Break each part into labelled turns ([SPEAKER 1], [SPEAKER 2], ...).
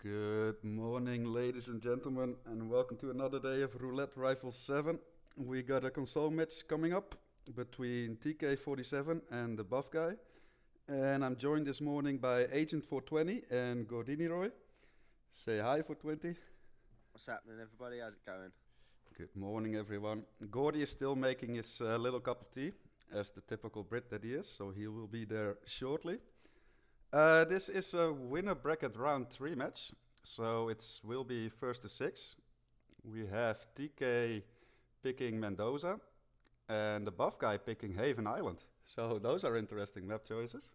[SPEAKER 1] Good morning, ladies and gentlemen, and welcome to another day of Roulette Rifle 7. We got a console match coming up between TK47 and the buff guy. And I'm joined this morning by Agent 420 and Gordiniroy. Say hi, 420.
[SPEAKER 2] What's happening, everybody? How's it going?
[SPEAKER 1] Good morning, everyone. Gordy is still making his little cup of tea, as the typical Brit that he is, so he will be there shortly. This is a winner bracket round 3 match, so it will be first to 6. We have TK picking Mendoza and the buff guy picking Haven Island. So those are interesting map choices.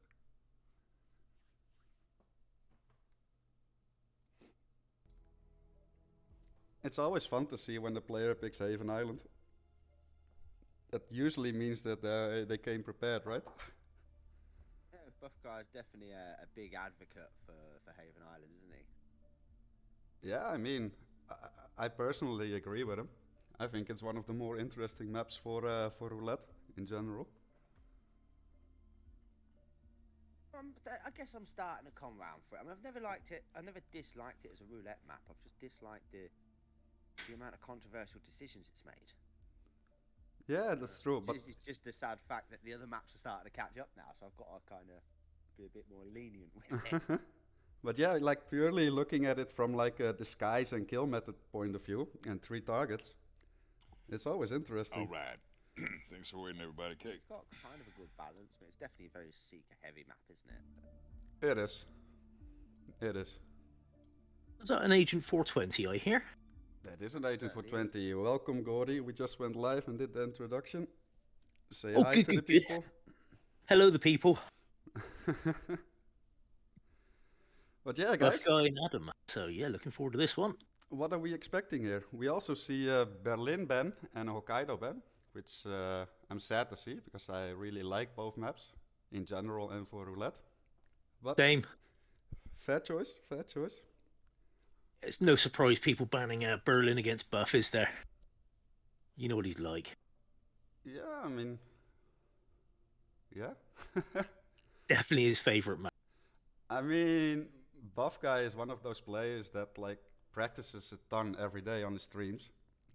[SPEAKER 1] It's always fun to see when the player picks Haven Island. That usually means that they came prepared, right?
[SPEAKER 2] Yeah, Buff Guy's definitely a big advocate for Haven Island, isn't he?
[SPEAKER 1] Yeah, I mean, I personally agree with him. I think it's one of the more interesting maps for roulette in general.
[SPEAKER 2] I guess I'm starting to come round for it. I mean, I've never liked it. I never disliked it as a roulette map. I've just disliked the amount of controversial decisions it's made.
[SPEAKER 1] Yeah, that's true. But
[SPEAKER 2] It's just the sad fact that the other maps are starting to catch up now, so I've got to kind of be a bit more lenient with it.
[SPEAKER 1] but yeah, like purely looking at it from like a disguise and kill method point of view and 3 targets, it's always interesting.
[SPEAKER 3] All right. Thanks for waiting, everybody. Cake.
[SPEAKER 2] It's got kind of a good balance, but it's definitely a very seeker-heavy map, isn't it?
[SPEAKER 1] It is. It is.
[SPEAKER 4] Is that an Agent 420 I hear?
[SPEAKER 1] That is an Agent
[SPEAKER 2] Certainly
[SPEAKER 1] 420. Welcome, Gordy. We just went live and did the introduction. Say
[SPEAKER 4] Oh,
[SPEAKER 1] hi
[SPEAKER 4] good,
[SPEAKER 1] to the
[SPEAKER 4] good, good.
[SPEAKER 1] people.
[SPEAKER 4] Hello, the people.
[SPEAKER 1] But yeah,
[SPEAKER 4] Buff
[SPEAKER 1] guys,
[SPEAKER 4] Guy and Adam. So yeah, looking forward to this one.
[SPEAKER 1] what are we expecting here? We also see Berlin ban and a Hokkaido ban, which I'm sad to see because I really like both maps in general and for roulette. But
[SPEAKER 4] Same.
[SPEAKER 1] fair choice, fair choice.
[SPEAKER 4] It's no surprise people banning Berlin against Buff, is there? You know what he's like.
[SPEAKER 1] Yeah, I mean, yeah.
[SPEAKER 4] Definitely his favourite map.
[SPEAKER 1] I mean, Buff Guy is one of those players that like practices a ton every day on the streams.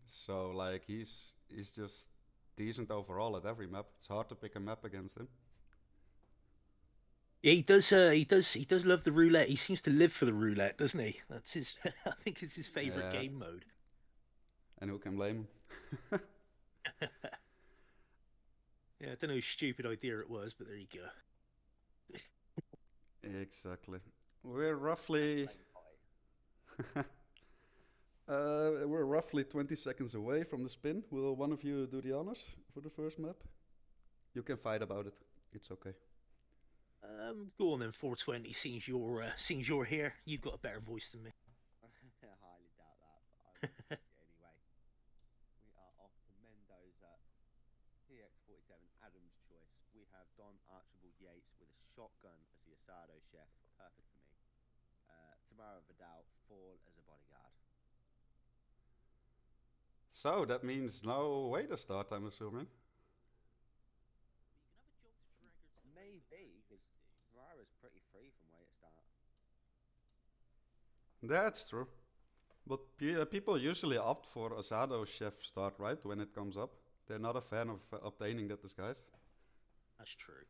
[SPEAKER 1] So like he's just decent overall at every map. It's hard to pick a map against him.
[SPEAKER 4] Yeah, he does. He does love the roulette. He seems to live for the roulette, doesn't he? That's his. I think it's his favourite
[SPEAKER 1] Yeah.
[SPEAKER 4] game mode.
[SPEAKER 1] And who can blame him?
[SPEAKER 4] Yeah, I don't know whose stupid idea it was, but there you go.
[SPEAKER 1] Exactly. We're roughly we're roughly 20 seconds away from the spin. Will one of you do the honors for the first map? You can fight about it. It's okay.
[SPEAKER 4] Go on then, 420. Seems you're here. You've got a better voice than me.
[SPEAKER 2] I highly doubt that, but I will take it anyway. We are off to Mendoza, TX47, Adam's choice. We have Don Archibald Yates with a shotgun as the Asado chef, perfect for me. Tamara Vidal, Fall as a bodyguard.
[SPEAKER 1] So that means no way to start, I'm assuming.
[SPEAKER 2] Maybe, because Tamara's pretty free from way to start.
[SPEAKER 1] That's true. But people usually opt for Asado chef start, right? When it comes up. They're not a fan of obtaining that disguise.
[SPEAKER 4] That's true.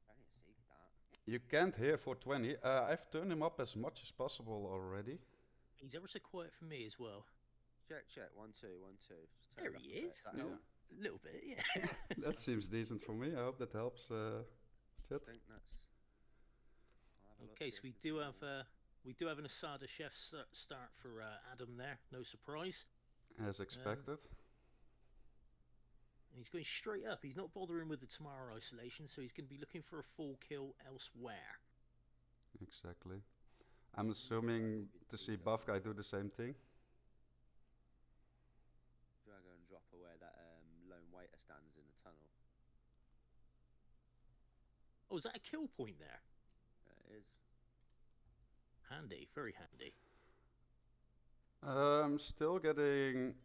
[SPEAKER 2] I didn't seek that.
[SPEAKER 1] You can't hear 420. I've turned him up as much as possible already.
[SPEAKER 4] He's ever so quiet for me as well.
[SPEAKER 2] Check, 1 2 1 2. Just turn
[SPEAKER 4] There
[SPEAKER 2] it up
[SPEAKER 4] he
[SPEAKER 2] a bit.
[SPEAKER 4] is.
[SPEAKER 2] That
[SPEAKER 1] Yeah.
[SPEAKER 2] help?
[SPEAKER 4] A little bit, yeah.
[SPEAKER 1] That seems decent for me. I hope that helps. Chat.
[SPEAKER 2] I think that's. I'll have a look
[SPEAKER 4] Okay,
[SPEAKER 2] see
[SPEAKER 4] so
[SPEAKER 2] if
[SPEAKER 4] we
[SPEAKER 2] it's
[SPEAKER 4] do
[SPEAKER 2] normal.
[SPEAKER 4] have an Asada chef start for Adam there. No surprise.
[SPEAKER 1] As expected.
[SPEAKER 4] And he's going straight up. He's not bothering with the Tamara isolation, so he's going to be looking for a full kill elsewhere.
[SPEAKER 1] Exactly. I'm assuming to see Buff Guy do the same thing.
[SPEAKER 2] Drago and Dropper where that lone waiter stands in the tunnel.
[SPEAKER 4] Oh, is that a kill point there?
[SPEAKER 2] It is.
[SPEAKER 4] Handy, very handy.
[SPEAKER 1] Still getting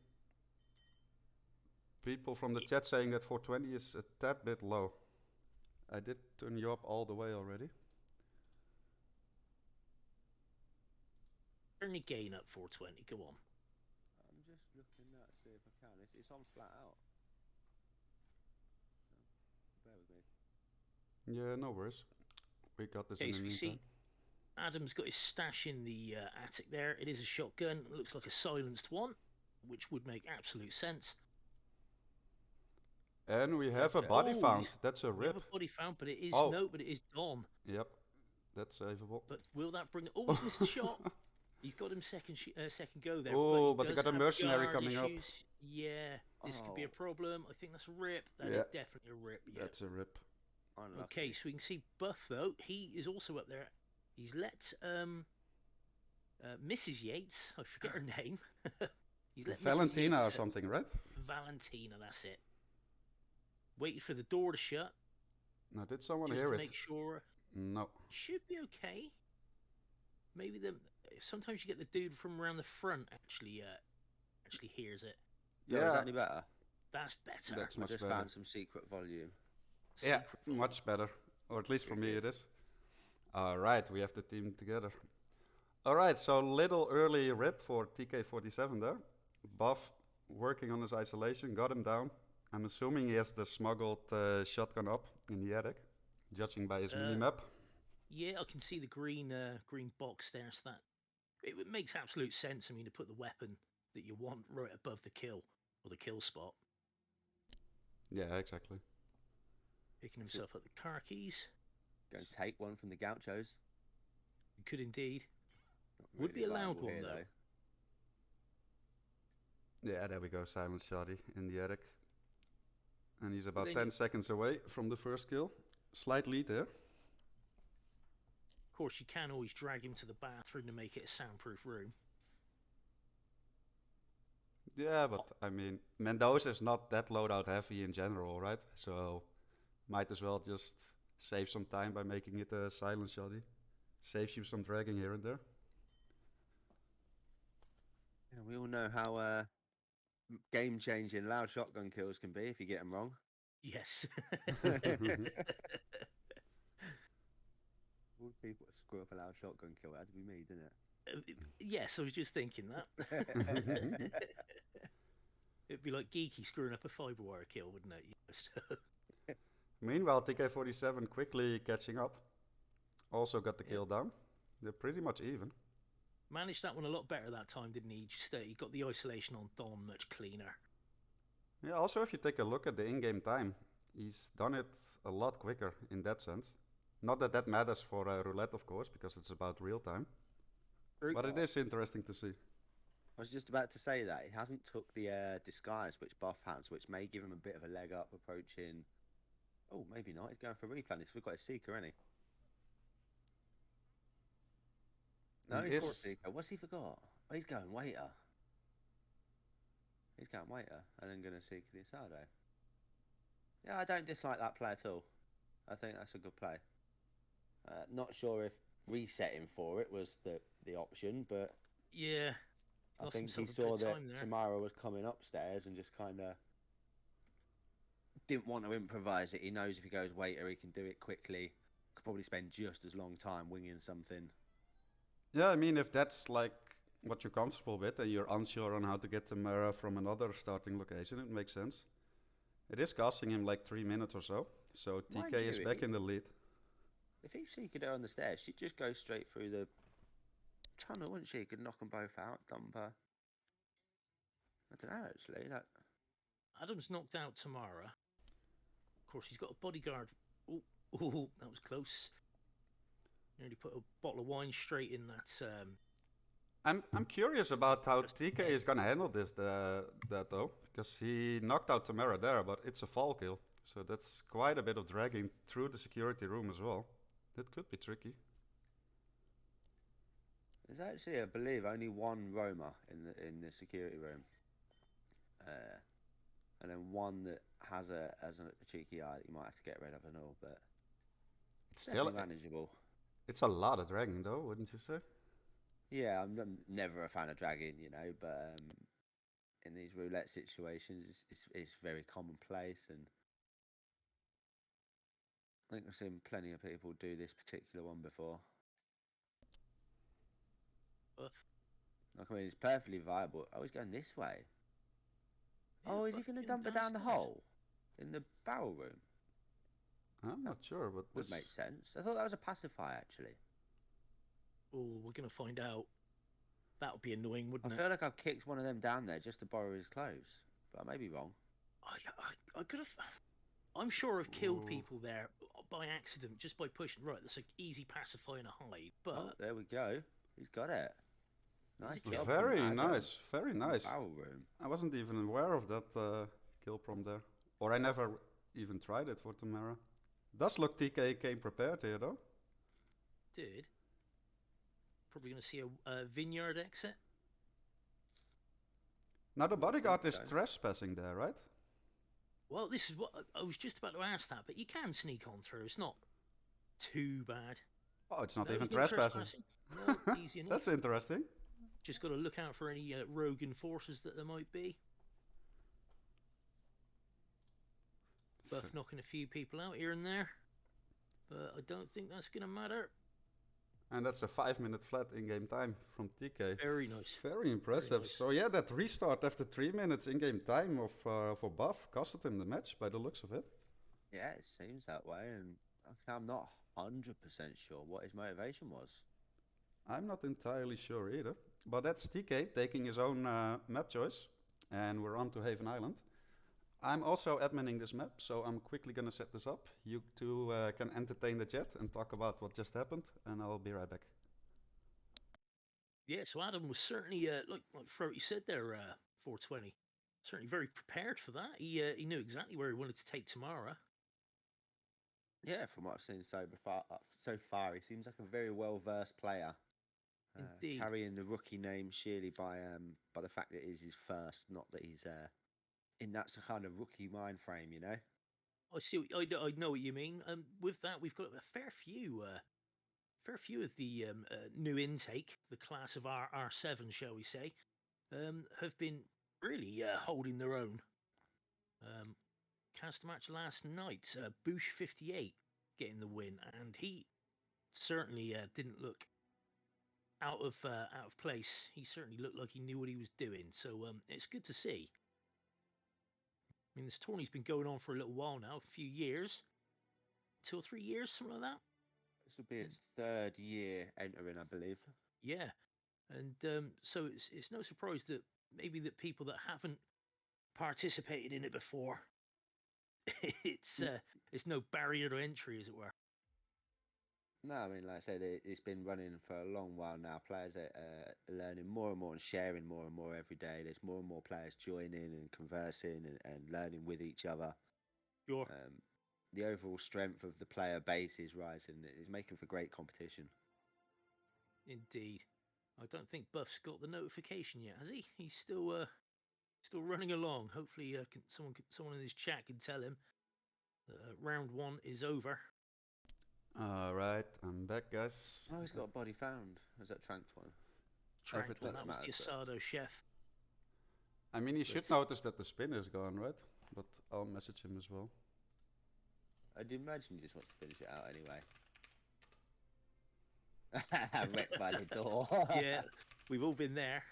[SPEAKER 1] people from the chat saying that 420 is a tad bit low. I did turn you up all the way already.
[SPEAKER 4] Turn your gain up 420. Go on.
[SPEAKER 2] I'm just looking at see if I can. It's on flat out. Bear with me.
[SPEAKER 1] Yeah, no worries. We got this
[SPEAKER 4] Okay,
[SPEAKER 1] in
[SPEAKER 4] so
[SPEAKER 1] the
[SPEAKER 4] we
[SPEAKER 1] meantime.
[SPEAKER 4] see Adam's got his stash in the attic there. It is a shotgun. It looks like a silenced one, which would make absolute sense.
[SPEAKER 1] And we have a
[SPEAKER 2] Gotcha.
[SPEAKER 1] body
[SPEAKER 4] Oh,
[SPEAKER 1] found.
[SPEAKER 4] he's-
[SPEAKER 1] That's a
[SPEAKER 4] We have
[SPEAKER 1] rip.
[SPEAKER 4] a body found, but it is
[SPEAKER 1] Oh.
[SPEAKER 4] no, but it is Dom.
[SPEAKER 1] Yep, that's savable.
[SPEAKER 4] But will that bring? Oh, he's missed the shot. He's got him second go there.
[SPEAKER 1] Oh,
[SPEAKER 4] but
[SPEAKER 1] but
[SPEAKER 4] he
[SPEAKER 1] they got a
[SPEAKER 4] does have
[SPEAKER 1] mercenary
[SPEAKER 4] guard
[SPEAKER 1] coming up.
[SPEAKER 4] issues. Yeah, this could be a
[SPEAKER 2] Oh.
[SPEAKER 4] problem. I think that's a rip. That
[SPEAKER 1] Yeah.
[SPEAKER 4] is definitely a rip. Yeah.
[SPEAKER 1] That's a rip.
[SPEAKER 2] Unlucky.
[SPEAKER 4] Okay, so we can see Buff though. He is also up there. He's let Mrs. Yates. I forget her name. He's let Mrs.
[SPEAKER 1] Valentina or
[SPEAKER 4] Yates,
[SPEAKER 1] something, right?
[SPEAKER 4] Valentina, that's it. Waited for the door to shut
[SPEAKER 1] Now, did someone
[SPEAKER 4] just
[SPEAKER 1] hear
[SPEAKER 4] to
[SPEAKER 1] it?
[SPEAKER 4] make sure.
[SPEAKER 1] No.
[SPEAKER 4] Should be okay. Maybe sometimes you get the dude from around the front actually hears it.
[SPEAKER 2] Is
[SPEAKER 1] Yeah,
[SPEAKER 2] that any better?
[SPEAKER 4] That's better.
[SPEAKER 1] that's
[SPEAKER 2] I
[SPEAKER 1] much
[SPEAKER 2] just
[SPEAKER 1] better.
[SPEAKER 2] found some secret volume.
[SPEAKER 1] Yeah,
[SPEAKER 4] Secret
[SPEAKER 1] much better. Or at least for me it is. Alright, we have the team together. Alright, so little early rip for TK47 there. Buff working on his isolation, got him down. I'm assuming he has the smuggled shotgun up in the attic, judging by his mini-map.
[SPEAKER 4] Yeah, I can see the green box there. So that it makes absolute sense. I mean, to put the weapon that you want right above the kill or the kill spot.
[SPEAKER 1] Yeah, exactly.
[SPEAKER 4] Picking himself up the car keys.
[SPEAKER 2] Going to take one from the gauchos.
[SPEAKER 4] You could indeed.
[SPEAKER 2] Not
[SPEAKER 4] Would be a loud
[SPEAKER 2] viable
[SPEAKER 4] one
[SPEAKER 2] here,
[SPEAKER 4] though.
[SPEAKER 1] Yeah, there we go, silent shotty in the attic. And he's about
[SPEAKER 4] then
[SPEAKER 1] 10 seconds away from the first kill. Slight lead there.
[SPEAKER 4] Of course, you can always drag him to the bathroom to make it a soundproof room.
[SPEAKER 1] Yeah, but I mean, Mendoza is not that loadout heavy in general, right? So might as well just save some time by making it a silent shotty. Saves you some dragging here and there.
[SPEAKER 2] Yeah, we all know how game-changing loud shotgun kills can be if you get them wrong.
[SPEAKER 4] Yes.
[SPEAKER 2] All the people that screw up a loud shotgun kill, it had to be me, didn't it?
[SPEAKER 4] Yes, I was just thinking that. It'd be like Geeky screwing up a fibre wire kill, wouldn't it? So.
[SPEAKER 1] Meanwhile, TK47 quickly catching up. Also got the kill down. They're pretty much even.
[SPEAKER 4] Managed that one a lot better that time, didn't he? Just he got the isolation on Dom much cleaner.
[SPEAKER 1] Yeah, also if you take a look at the in-game time, he's done it a lot quicker in that sense. Not that that matters for roulette, of course, because it's about real time. But it is interesting to see.
[SPEAKER 2] I was just about to say that. He hasn't took the disguise, which Buff has, which may give him a bit of a leg up approaching... Oh, maybe not. He's going for replenish. We've got a Seeker, hasn't he? No, he's got a Seeker. What's he forgot? Oh, he's going Waiter. He's going Waiter, and then going to Seeker the Asado. Yeah, I don't dislike that play at all. I think that's a good play. Not sure if resetting for it was the option, but
[SPEAKER 4] Yeah.
[SPEAKER 2] I think he saw that Tamara was coming upstairs and just kind of didn't want to improvise it. He knows if he goes Waiter, he can do it quickly. Could probably spend just as long time winging something.
[SPEAKER 1] Yeah, I mean, if that's like what you're comfortable with and you're unsure on how to get Tamara from another starting location, it makes sense. It is costing him like 3 minutes or so, so
[SPEAKER 2] Mind
[SPEAKER 1] TK
[SPEAKER 2] you,
[SPEAKER 1] is
[SPEAKER 2] if
[SPEAKER 1] back
[SPEAKER 2] he-
[SPEAKER 1] in the lead.
[SPEAKER 2] If he Seekered her on the stairs, she'd just go straight through the tunnel, wouldn't she? Could knock them both out, dump her. I don't know, actually. That...
[SPEAKER 4] Adam's knocked out Tamara. Of course, he's got a bodyguard. Oh, that was close. Nearly put a bottle of wine straight in that.
[SPEAKER 1] I'm curious about how TK is gonna handle this that though, because he knocked out Tamara there, but it's a fall kill, so that's quite a bit of dragging through the security room as well. That could be tricky.
[SPEAKER 2] There's actually, I believe, only one Roma in the security room, and then one that has a cheeky eye that you might have to get rid of and all, but
[SPEAKER 1] It's still
[SPEAKER 2] manageable.
[SPEAKER 1] It's a lot of dragging though, wouldn't you say?
[SPEAKER 2] Yeah, I'm never a fan of dragging, you know, but in these roulette situations, it's very commonplace, and I think I've seen plenty of people do this particular one before. Like, I mean, it's perfectly viable. Oh, he's going this way.
[SPEAKER 4] Yeah,
[SPEAKER 2] Oh, is he
[SPEAKER 4] Buff
[SPEAKER 2] going to
[SPEAKER 4] getting
[SPEAKER 2] dump it down the
[SPEAKER 4] downstairs.
[SPEAKER 2] hole? In the barrel room?
[SPEAKER 1] I'm not sure, but
[SPEAKER 2] Would
[SPEAKER 1] this
[SPEAKER 2] make sense. I thought that was a pacifier, actually.
[SPEAKER 4] Oh, we're gonna find out. That would be annoying,
[SPEAKER 2] I
[SPEAKER 4] wouldn't it?
[SPEAKER 2] feel like I've kicked one of them down there just to borrow his clothes. But I may be wrong.
[SPEAKER 4] I could have. I'm sure I've killed
[SPEAKER 1] Ooh.
[SPEAKER 4] people there by accident just by pushing. Right, that's an easy pacifying a hide, but
[SPEAKER 2] Oh, there we go. He's got it.
[SPEAKER 4] He's
[SPEAKER 2] Nice
[SPEAKER 4] a
[SPEAKER 2] job from
[SPEAKER 1] very
[SPEAKER 2] Adam.
[SPEAKER 1] nice, very nice.
[SPEAKER 2] Barrel room.
[SPEAKER 1] I wasn't even aware of that kill from there, or I never even tried it for Tamara. Does look TK came prepared here though.
[SPEAKER 4] did. Probably gonna see a vineyard exit.
[SPEAKER 1] Now the bodyguard is
[SPEAKER 2] so.
[SPEAKER 1] trespassing there, right?
[SPEAKER 4] Well, this is what I was just about to ask that, but you can sneak on through. It's not too bad.
[SPEAKER 1] Oh, it's not
[SPEAKER 4] No,
[SPEAKER 1] even
[SPEAKER 4] he's not
[SPEAKER 1] trespassing.
[SPEAKER 4] No, easy enough.
[SPEAKER 1] That's interesting.
[SPEAKER 4] Just got to look out for any rogue enforcers that there might be. Buff knocking a few people out here and there, but I don't think that's going to matter.
[SPEAKER 1] And that's a 5-minute flat in-game time from TK.
[SPEAKER 4] Very nice.
[SPEAKER 1] Very impressive.
[SPEAKER 4] nice.
[SPEAKER 1] So yeah, that restart after 3 minutes in-game time of for Buff costed him the match by the looks of it.
[SPEAKER 2] Yeah, it seems that way. And I'm not 100% sure what his motivation was.
[SPEAKER 1] I'm not entirely sure either. But that's TK taking his own map choice. And we're on to Haven Island. I'm also adminning this map, so I'm quickly gonna set this up. You two can entertain the chat and talk about what just happened, and I'll be right back.
[SPEAKER 4] Yeah, so Adam was certainly, like Frotty said there, 420, certainly very prepared for that. He knew exactly where he wanted to take Tamara.
[SPEAKER 2] Yeah, from what I've seen so far, he seems like a very well-versed player.
[SPEAKER 4] Indeed.
[SPEAKER 2] Carrying the rookie name sheerly by the fact that it is his first, not that he's in that kind of rookie mind frame, you know.
[SPEAKER 4] I see. I know what you mean. With that, we've got a fair few of the new intake, the class of RR7, shall we say, have been really holding their own. Cast a match last night, Boosh 58 getting the win, and he certainly didn't look out of place. He certainly looked like he knew what he was doing. So it's good to see. I mean, this tourney's been going on for a little while now, a few years, 2 or 3 years, something like that.
[SPEAKER 2] This will be its 3rd year entering, I believe.
[SPEAKER 4] Yeah, and so it's no surprise that maybe that people that haven't participated in it before, it's no barrier to entry, as it were.
[SPEAKER 2] No, I mean, like I said, it's been running for a long while now. Players are learning more and more and sharing more and more every day. There's more and more players joining and conversing and learning with each other.
[SPEAKER 4] Sure.
[SPEAKER 2] The overall strength of the player base is rising. It's making for great competition.
[SPEAKER 4] Indeed. I don't think Buff's got the notification yet, has he? He's still running along. Hopefully, someone in his chat can tell him that round 1 is over.
[SPEAKER 1] Alright, I'm back, guys.
[SPEAKER 2] Oh, he's got a body found. Was that Tranked one?
[SPEAKER 4] Tranked one,
[SPEAKER 2] Everything
[SPEAKER 4] that was the
[SPEAKER 2] matters,
[SPEAKER 4] Asado chef.
[SPEAKER 1] I mean, he should
[SPEAKER 4] Let's-
[SPEAKER 1] notice that the spin is gone, right? But I'll message him as well.
[SPEAKER 2] I'd imagine he just wants to finish it out anyway. Wrecked by the door.
[SPEAKER 4] Yeah, we've all been there.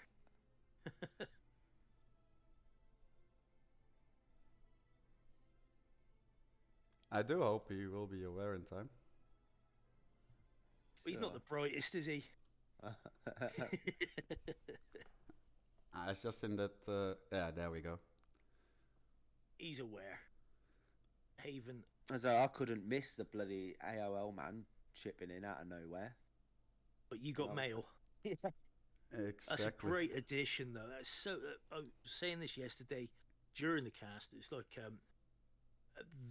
[SPEAKER 1] I do hope he will be aware in time.
[SPEAKER 4] But he's not the brightest, is he?
[SPEAKER 1] It's just in that, yeah, there we go.
[SPEAKER 4] He's aware. Haven.
[SPEAKER 2] So I couldn't miss the bloody AOL man chipping in out of nowhere.
[SPEAKER 4] But you got
[SPEAKER 2] Well,
[SPEAKER 4] mail.
[SPEAKER 1] Exactly.
[SPEAKER 4] That's a great addition, though. That's so. I was saying this yesterday during the cast. It's like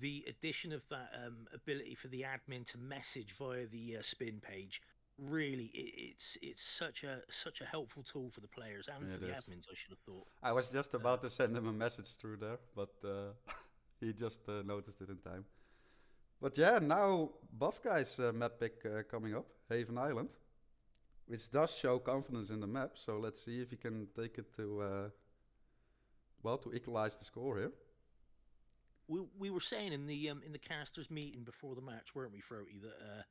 [SPEAKER 4] the addition of that ability for the admin to message via the spin page. Really, it's such a helpful tool for the players and for the admins. I should have thought.
[SPEAKER 1] I was just about to send him a message through there, but he just noticed it in time. But yeah, now Buff Guy's map pick coming up, Haven Island, which does show confidence in the map. So let's see if he can take it to, to equalize the score here.
[SPEAKER 4] We were saying in the casters meeting before the match, weren't we, Frotty, that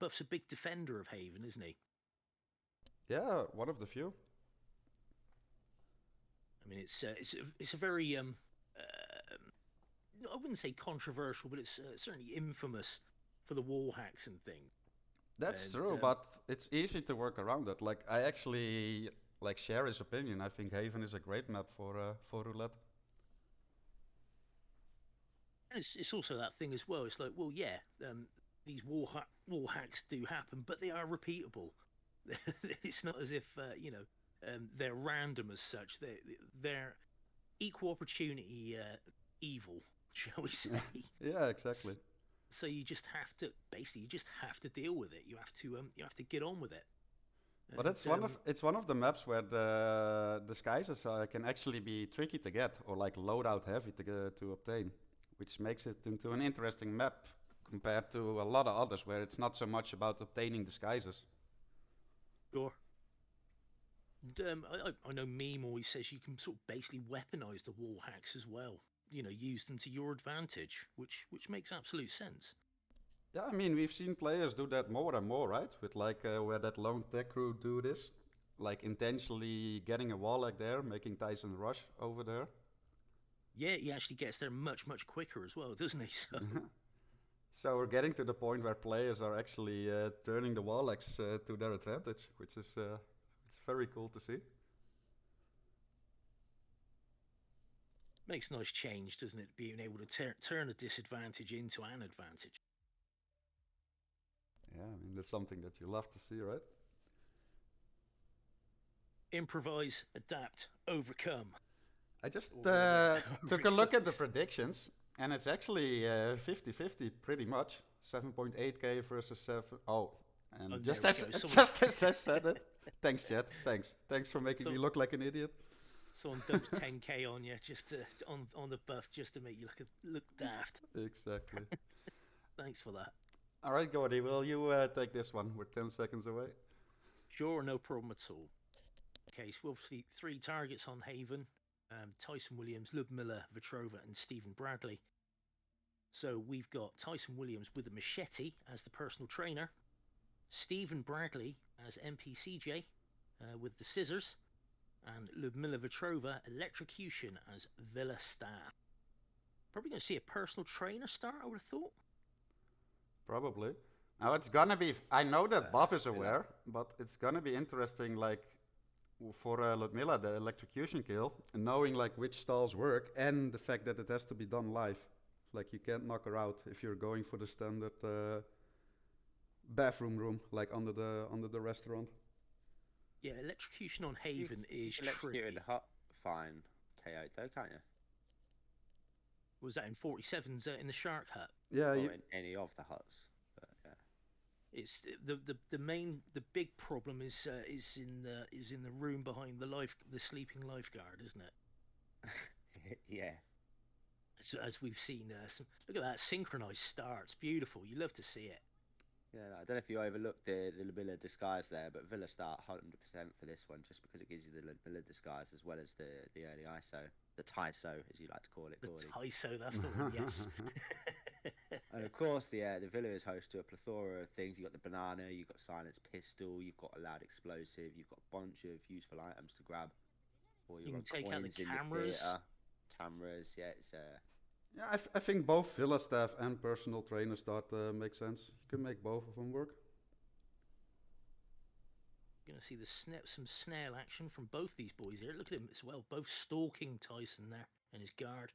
[SPEAKER 4] Buff's a big defender of Haven, isn't he?
[SPEAKER 1] Yeah, one of the few.
[SPEAKER 4] I mean, it's a very I wouldn't say controversial, but it's certainly infamous for the wall hacks and things.
[SPEAKER 1] That's
[SPEAKER 4] And
[SPEAKER 1] true, but it's easy to work around it. Like I actually like share his opinion. I think Haven is a great map for roulette.
[SPEAKER 4] it's also that thing as well. It's like, well, yeah, these wall hacks do happen, but they are repeatable. It's not as if they're random as such. They're equal opportunity evil, shall we say?
[SPEAKER 1] Yeah, exactly.
[SPEAKER 4] So you just have to deal with it. You have to get on with it.
[SPEAKER 1] But it's one of the maps where the disguises can actually be tricky to get or like loadout heavy to obtain, which makes it into an interesting map compared to a lot of others where it's not so much about obtaining disguises.
[SPEAKER 4] Sure. And, I know Meme always says you can sort of basically weaponize the wall hacks as well. You know, use them to your advantage, which makes absolute sense.
[SPEAKER 1] Yeah, I mean we've seen players do that more and more, right? With like where that lone tech crew do this, like intentionally getting a wall like there, making Tyson rush over there.
[SPEAKER 4] Yeah, he actually gets there much quicker as well, doesn't he? So
[SPEAKER 1] So we're getting to the point where players are actually turning the wall X to their advantage, which is it's very cool to see.
[SPEAKER 4] makes a nice change, doesn't it? Being able to turn a disadvantage into an advantage.
[SPEAKER 1] Yeah, I mean that's something that you love to see, right?
[SPEAKER 4] Improvise, adapt, overcome.
[SPEAKER 1] I just
[SPEAKER 4] Or
[SPEAKER 1] took a look at the predictions, and it's actually 50-50 pretty much. 7.8k versus 7. Oh, and
[SPEAKER 4] Oh,
[SPEAKER 1] just
[SPEAKER 4] there
[SPEAKER 1] as
[SPEAKER 4] we go.
[SPEAKER 1] just as I said it. Thanks, Chet. Thanks for making me
[SPEAKER 4] So-
[SPEAKER 1] look like an idiot.
[SPEAKER 4] Someone dumps 10k on you just to on the buff just to make you look daft.
[SPEAKER 1] Exactly.
[SPEAKER 4] Thanks for that.
[SPEAKER 1] All right, Gordy, will you take this one? We're 10 seconds away.
[SPEAKER 4] Sure, no problem at all. Okay, so obviously 3 targets on Haven. Tyson Williams, Ludmilla Vetrova, and Stephen Bradley. So we've got Tyson Williams with a machete as the personal trainer, Stephen Bradley as NPCJ with the scissors, and Ludmilla Vetrova electrocution as Villa staff. Probably going to see a personal trainer start, I would have thought.
[SPEAKER 1] Probably. Now it's gonna be. I know that Buff is
[SPEAKER 2] Villa.
[SPEAKER 1] aware, but it's gonna be interesting, like for Ludmilla, the electrocution kill, and knowing like which stalls work, and the fact that it has to be done live. Like you can't knock her out if you're going for the standard bathroom room, like under the restaurant.
[SPEAKER 4] Yeah, electrocution on Haven is
[SPEAKER 2] electrocuted
[SPEAKER 4] tricky.
[SPEAKER 2] hut fine KO though, can't you?
[SPEAKER 4] Was that in 47's in the Shark Hut?
[SPEAKER 1] Yeah,
[SPEAKER 2] Or
[SPEAKER 1] you,
[SPEAKER 2] in any of the huts. But yeah.
[SPEAKER 4] It's the big problem is in the room behind the sleeping lifeguard, isn't it?
[SPEAKER 2] Yeah.
[SPEAKER 4] So as we've seen, look at that synchronized start. It's beautiful. You love to see it.
[SPEAKER 2] Yeah, no, I don't know if you overlooked the Villa disguise there, but Villa start 100% for this one just because it gives you the Villa disguise as well as the early ISO, the TISO as you like to call it,
[SPEAKER 4] The
[SPEAKER 2] Gordy.
[SPEAKER 4] Tyso, that's the one. Yes.
[SPEAKER 2] And of course, the Villa is host to a plethora of things. You've got the banana, you've got silenced pistol, you've got a loud explosive, you've got a bunch of useful items to grab. Or
[SPEAKER 4] You can take out the
[SPEAKER 2] coins in
[SPEAKER 4] cameras.
[SPEAKER 2] theatre. Cameras, yeah, it's
[SPEAKER 1] yeah. I think both Villa staff and personal trainer start make sense. You can make both of them work.
[SPEAKER 4] You're going to see some snail action from both these boys here. Look at him as well, both stalking Tyson there and his guard.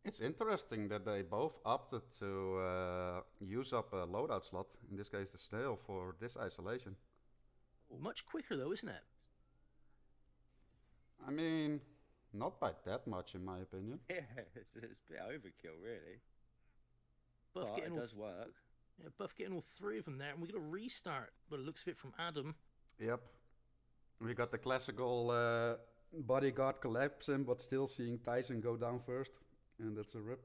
[SPEAKER 1] It's interesting that they both opted to use up a loadout slot, in this case the snail, for this isolation.
[SPEAKER 4] Much quicker though, isn't it?
[SPEAKER 1] I mean, not by that much in my opinion.
[SPEAKER 2] yeah, it's a bit overkill really.
[SPEAKER 4] Buff
[SPEAKER 2] But
[SPEAKER 4] getting
[SPEAKER 2] it
[SPEAKER 4] all,
[SPEAKER 2] does work.
[SPEAKER 4] yeah, Buff getting all 3 of them there, and we're going to restart. But it looks of it from Adam.
[SPEAKER 1] Yep. We got the classical bodyguard collapsing, but still seeing Tyson go down first. And that's a rip.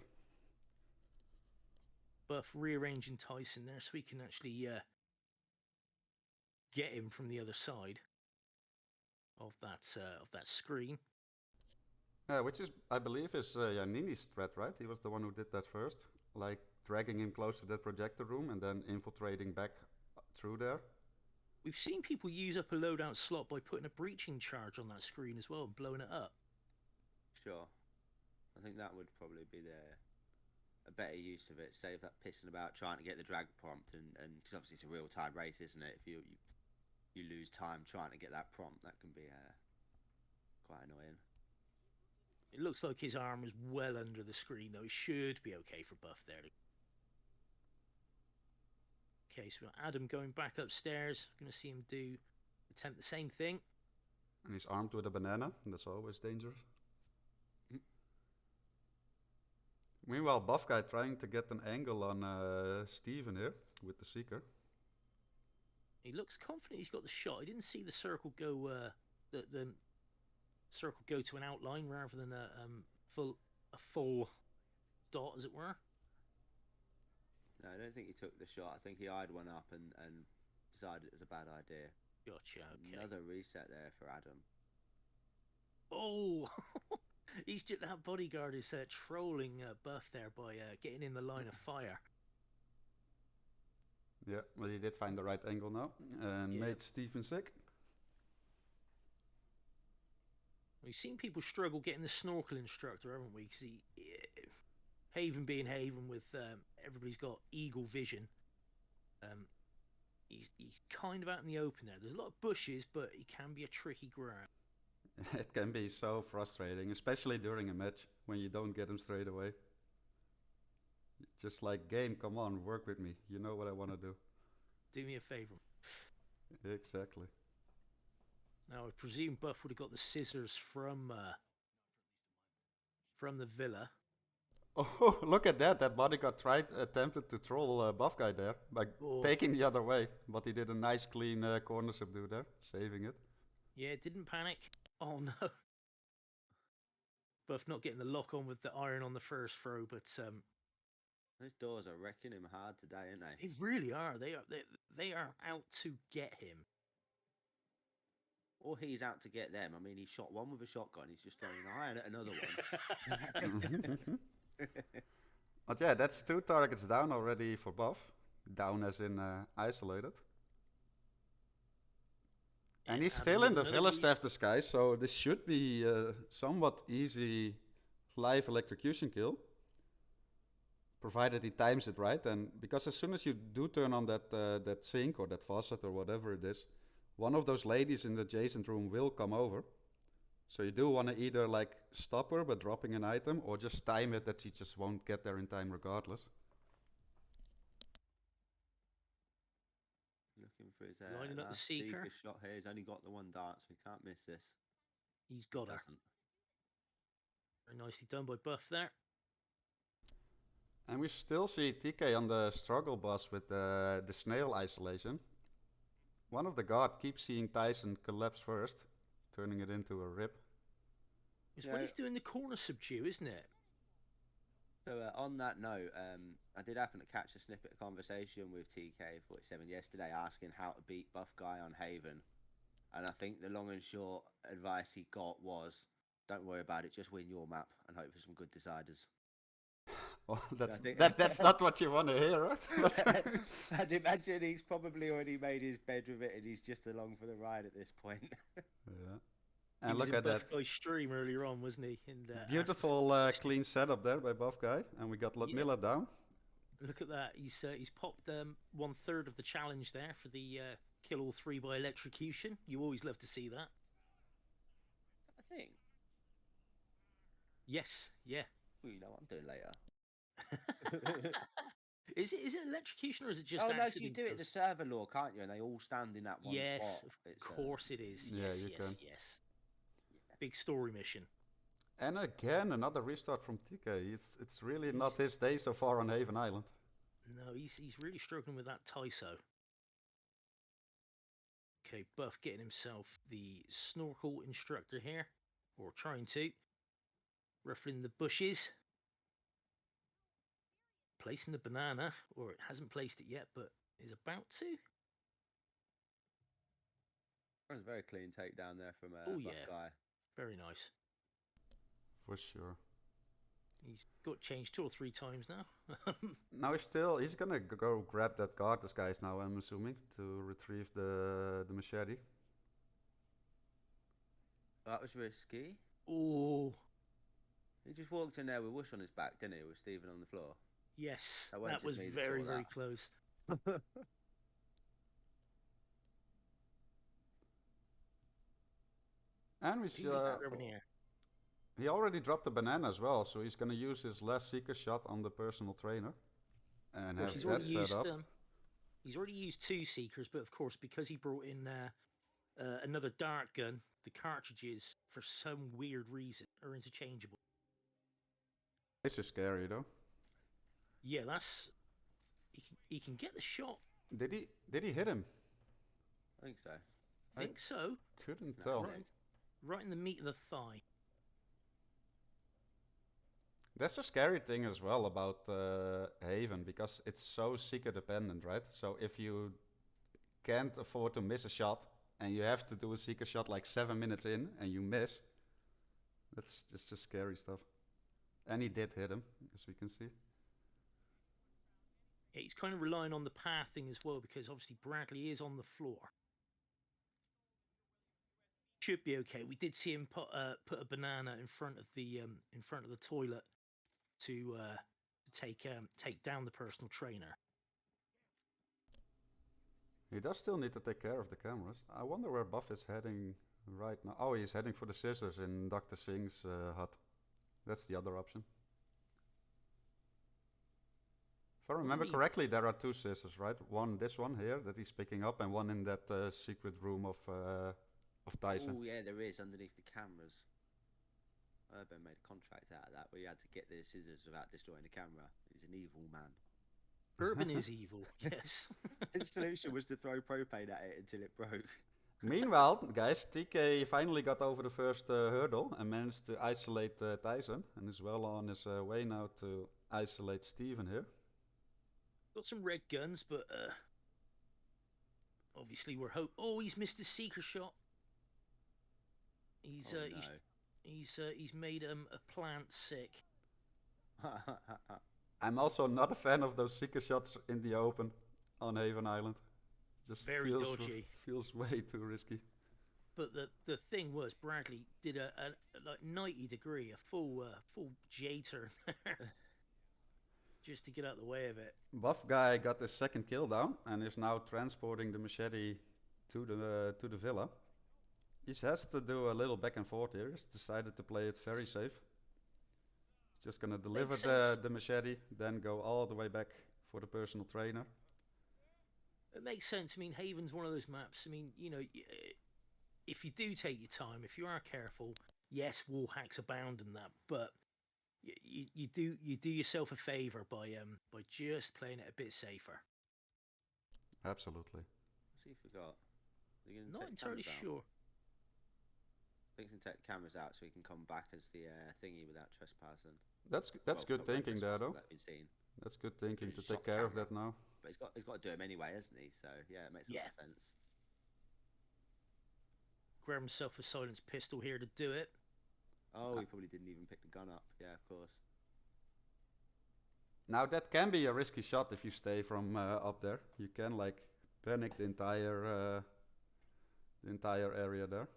[SPEAKER 4] Buff rearranging Tyson there so we can actually get him from the other side of that screen.
[SPEAKER 1] Which is, I believe, is Yanini's threat, right? He was the one who did that first. Like, dragging him close to that projector room and then infiltrating back through there.
[SPEAKER 4] We've seen people use up a loadout slot by putting a breaching charge on that screen as well and blowing it up.
[SPEAKER 2] Sure. I think that would probably be a better use of it. Save that pissing about trying to get the drag prompt, and because obviously it's a real time race, isn't it? If you lose time trying to get that prompt, that can be quite annoying.
[SPEAKER 4] It looks like his arm is well under the screen, though. It should be okay for buff there. Okay, so Adam going back upstairs. Going to see him attempt the same thing.
[SPEAKER 1] And he's armed with a banana, and that's always dangerous. Meanwhile, Buff Guy trying to get an angle on Steven here with the Seeker.
[SPEAKER 4] He looks confident he's got the shot. I didn't see the circle go the circle go to an outline rather than a full dot, as it were.
[SPEAKER 2] No, I don't think he took the shot. I think he eyed one up and decided it was a bad idea.
[SPEAKER 4] Gotcha. Okay.
[SPEAKER 2] Another reset there for Adam.
[SPEAKER 4] Oh, that bodyguard is trolling Buff there by getting in the line of fire.
[SPEAKER 1] Yeah, well, he did find the right angle now and made Steven sick.
[SPEAKER 4] We've seen people struggle getting the snorkel instructor, haven't we? Because Haven being Haven with everybody's got eagle vision. He's kind of out in the open there. There's a lot of bushes, but he can be a tricky grab.
[SPEAKER 1] It can be so frustrating, especially during a match when you don't get him straight away. Just like, game, come on, work with me. You know what I want to do.
[SPEAKER 4] Do me a favor.
[SPEAKER 1] Exactly.
[SPEAKER 4] Now, I presume Buff would have got the scissors from the villa.
[SPEAKER 1] Oh, look at that. That bodyguard attempted to troll Buff Guy there by taking the other way. But he did a nice, clean corner subdue there, saving it.
[SPEAKER 4] Yeah, didn't panic. Oh, no. Buff not getting the lock on with the iron on the first throw, but...
[SPEAKER 2] Those doors are wrecking him hard today, aren't they?
[SPEAKER 4] They really are. They are out to get him.
[SPEAKER 2] Or he's out to get them. I mean, he shot one with a shotgun. He's just throwing an iron at another one.
[SPEAKER 1] But yeah, that's 2 targets down already for Buff. Down as in isolated. And he's still in the Villa Staff disguise, so this should be a somewhat easy live electrocution kill. Provided he times it right, and because as soon as you do turn on that sink or that faucet or whatever it is, one of those ladies in the adjacent room will come over. So you do want to either like stop her by dropping an item, or just time it that she just won't get there in time regardless.
[SPEAKER 2] Looking for his
[SPEAKER 4] lining up the seeker
[SPEAKER 2] shot here. He's only got the one dart, so he can't miss this.
[SPEAKER 4] He's got her. Very nicely done by Buff there.
[SPEAKER 1] And we still see TK on the struggle bus with the snail isolation. One of the guard keeps seeing Tyson collapse first, turning it into a rip.
[SPEAKER 4] It's what he's doing the corner subdue, isn't it?
[SPEAKER 2] So on that note, I did happen to catch a snippet of conversation with TK47 yesterday asking how to beat Buff Guy on Haven. And I think the long and short advice he got was, don't worry about it, just win your map and hope for some good deciders.
[SPEAKER 1] Well, that's not what you want to hear, right?
[SPEAKER 2] I'd imagine he's probably already made his bed with it and he's just along for the ride at this point.
[SPEAKER 1] Yeah. And look at that.
[SPEAKER 4] Buff Guy stream earlier on, wasn't he?
[SPEAKER 1] Beautiful clean setup there by Buff Guy, and we got Ludmilla down.
[SPEAKER 4] Look at that. He's popped 1/3 of the challenge there for the kill all 3 by electrocution. You always love to see that.
[SPEAKER 2] I think.
[SPEAKER 4] Yes. Yeah.
[SPEAKER 2] Well, you know what I'm doing later.
[SPEAKER 4] Is it electrocution or is it just?
[SPEAKER 2] Oh no, so you do it the server law, can't you? And they all stand in that one spot.
[SPEAKER 4] Yes, of course it is.
[SPEAKER 1] Yeah,
[SPEAKER 4] yes,
[SPEAKER 1] you can.
[SPEAKER 4] Yes. Big story mission.
[SPEAKER 1] And again, another restart from TK. It's really not his day so far on Haven Island.
[SPEAKER 4] No, he's really struggling with that Tyso. Okay, Buff getting himself the snorkel instructor here, or trying to. Ruffling the bushes. Placing the banana, or it hasn't placed it yet, but is about to.
[SPEAKER 2] That was a very clean takedown there from
[SPEAKER 4] oh
[SPEAKER 2] Buff
[SPEAKER 4] yeah,
[SPEAKER 2] Guy.
[SPEAKER 4] Very nice.
[SPEAKER 1] For sure.
[SPEAKER 4] He's got changed 2 or 3 times now.
[SPEAKER 1] Now he's gonna go grab that guard disguise now, I'm assuming, to retrieve the machete.
[SPEAKER 2] That was risky.
[SPEAKER 4] Oh,
[SPEAKER 2] He just walked in there with Whoosh on his back, didn't he? With Stephen on the floor.
[SPEAKER 4] yes.
[SPEAKER 2] That weren't
[SPEAKER 4] That
[SPEAKER 2] just
[SPEAKER 4] was
[SPEAKER 2] me that
[SPEAKER 4] very,
[SPEAKER 2] saw
[SPEAKER 4] very
[SPEAKER 2] that.
[SPEAKER 4] close.
[SPEAKER 1] And we
[SPEAKER 4] Who's
[SPEAKER 1] see,
[SPEAKER 4] grabbing here?
[SPEAKER 1] he already dropped a banana as well, so he's gonna use his last seeker shot on the personal trainer and
[SPEAKER 4] Well,
[SPEAKER 1] have
[SPEAKER 4] he's
[SPEAKER 1] that
[SPEAKER 4] already
[SPEAKER 1] set
[SPEAKER 4] used
[SPEAKER 1] up.
[SPEAKER 4] he's already used 2 seekers, but of course because he brought in another dart gun, the cartridges for some weird reason are interchangeable.
[SPEAKER 1] This is scary though.
[SPEAKER 4] Yeah, that's he can get the shot.
[SPEAKER 1] Did he hit him?
[SPEAKER 2] I think so.
[SPEAKER 4] I think so.
[SPEAKER 1] Couldn't
[SPEAKER 2] No,
[SPEAKER 1] tell.
[SPEAKER 2] right.
[SPEAKER 4] Right in the meat of the thigh.
[SPEAKER 1] That's a scary thing as well about Haven, because it's so seeker dependent, right? So if you can't afford to miss a shot and you have to do a seeker shot like 7 minutes in and you miss, that's just scary stuff. And he did hit him, as we can see.
[SPEAKER 4] Yeah, he's kind of relying on the pathing as well because obviously Bradley is on the floor. Should be okay. We did see him put a banana in front of the toilet to take down the personal trainer.
[SPEAKER 1] He does still need to take care of the cameras. I wonder where Buff is heading right now. Oh, he's heading for the scissors in Dr. Singh's hut. That's the other option. If I remember correctly, there are 2 scissors, right? This one here that he's picking up, and one in that secret room of Tyson.
[SPEAKER 2] Oh yeah, there is underneath the cameras. Urban made a contract out of that where you had to get the scissors without destroying the camera. He's an evil man.
[SPEAKER 4] Urban is evil, yes.
[SPEAKER 2] His solution was to throw propane at it until it broke.
[SPEAKER 1] Meanwhile, guys, TK finally got over the first hurdle and managed to isolate Tyson, and is well on his way now to isolate Steven here.
[SPEAKER 4] Got some red guns, but obviously we're Oh, he's missed his seeker shot. He's made a plant sick.
[SPEAKER 1] I'm also not a fan of those seeker shots in the open on Haven Island. Just
[SPEAKER 4] Very dodgy.
[SPEAKER 1] Feels way too risky.
[SPEAKER 4] But the thing was, Bradley did a like 90 degree, a full J turn there, just to get out of the way of it.
[SPEAKER 1] Buff guy got his second kill down and is now transporting the machete to the villa. He has to do a little back and forth here. He's decided to play it very safe. He's just gonna deliver the machete, then go all the way back for the personal trainer.
[SPEAKER 4] It makes sense. I mean, Haven's one of those maps. I mean, you know, if you do take your time, if you are careful, yes, wall hacks abound in that, but you do yourself a favor by just playing it a bit safer.
[SPEAKER 1] Absolutely.
[SPEAKER 2] What's he forgot?
[SPEAKER 4] Not entirely sure.
[SPEAKER 2] I think he can take the cameras out so he can come back as the thingy without trespassing.
[SPEAKER 1] That's good thinking there, though. That's good thinking to take care of that now.
[SPEAKER 2] But he's got to do him anyway, hasn't he? So yeah, it makes a lot of sense.
[SPEAKER 4] Grab himself a silenced pistol here to do it.
[SPEAKER 2] Oh, he probably didn't even pick the gun up. Yeah, of course.
[SPEAKER 1] Now that can be a risky shot if you stay from up there. You can like panic the entire area there.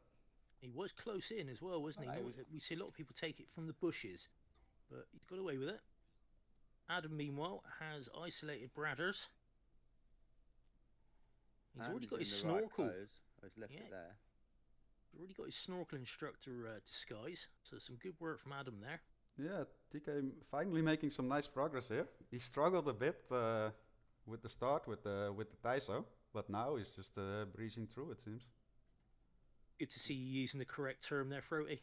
[SPEAKER 4] He was close in as well, wasn't he? We see a lot of people take it from the bushes, but he's got away with it. Adam, meanwhile, has isolated Bradders. He's already got his snorkel.
[SPEAKER 2] He's left it there.
[SPEAKER 4] He's already got his snorkel instructor disguise, so some good work from Adam there.
[SPEAKER 1] Yeah, TK finally making some nice progress here. He struggled a bit with the start with the Taiso, but now he's just breezing through, it seems.
[SPEAKER 4] Good to see you using the correct term there, Froty.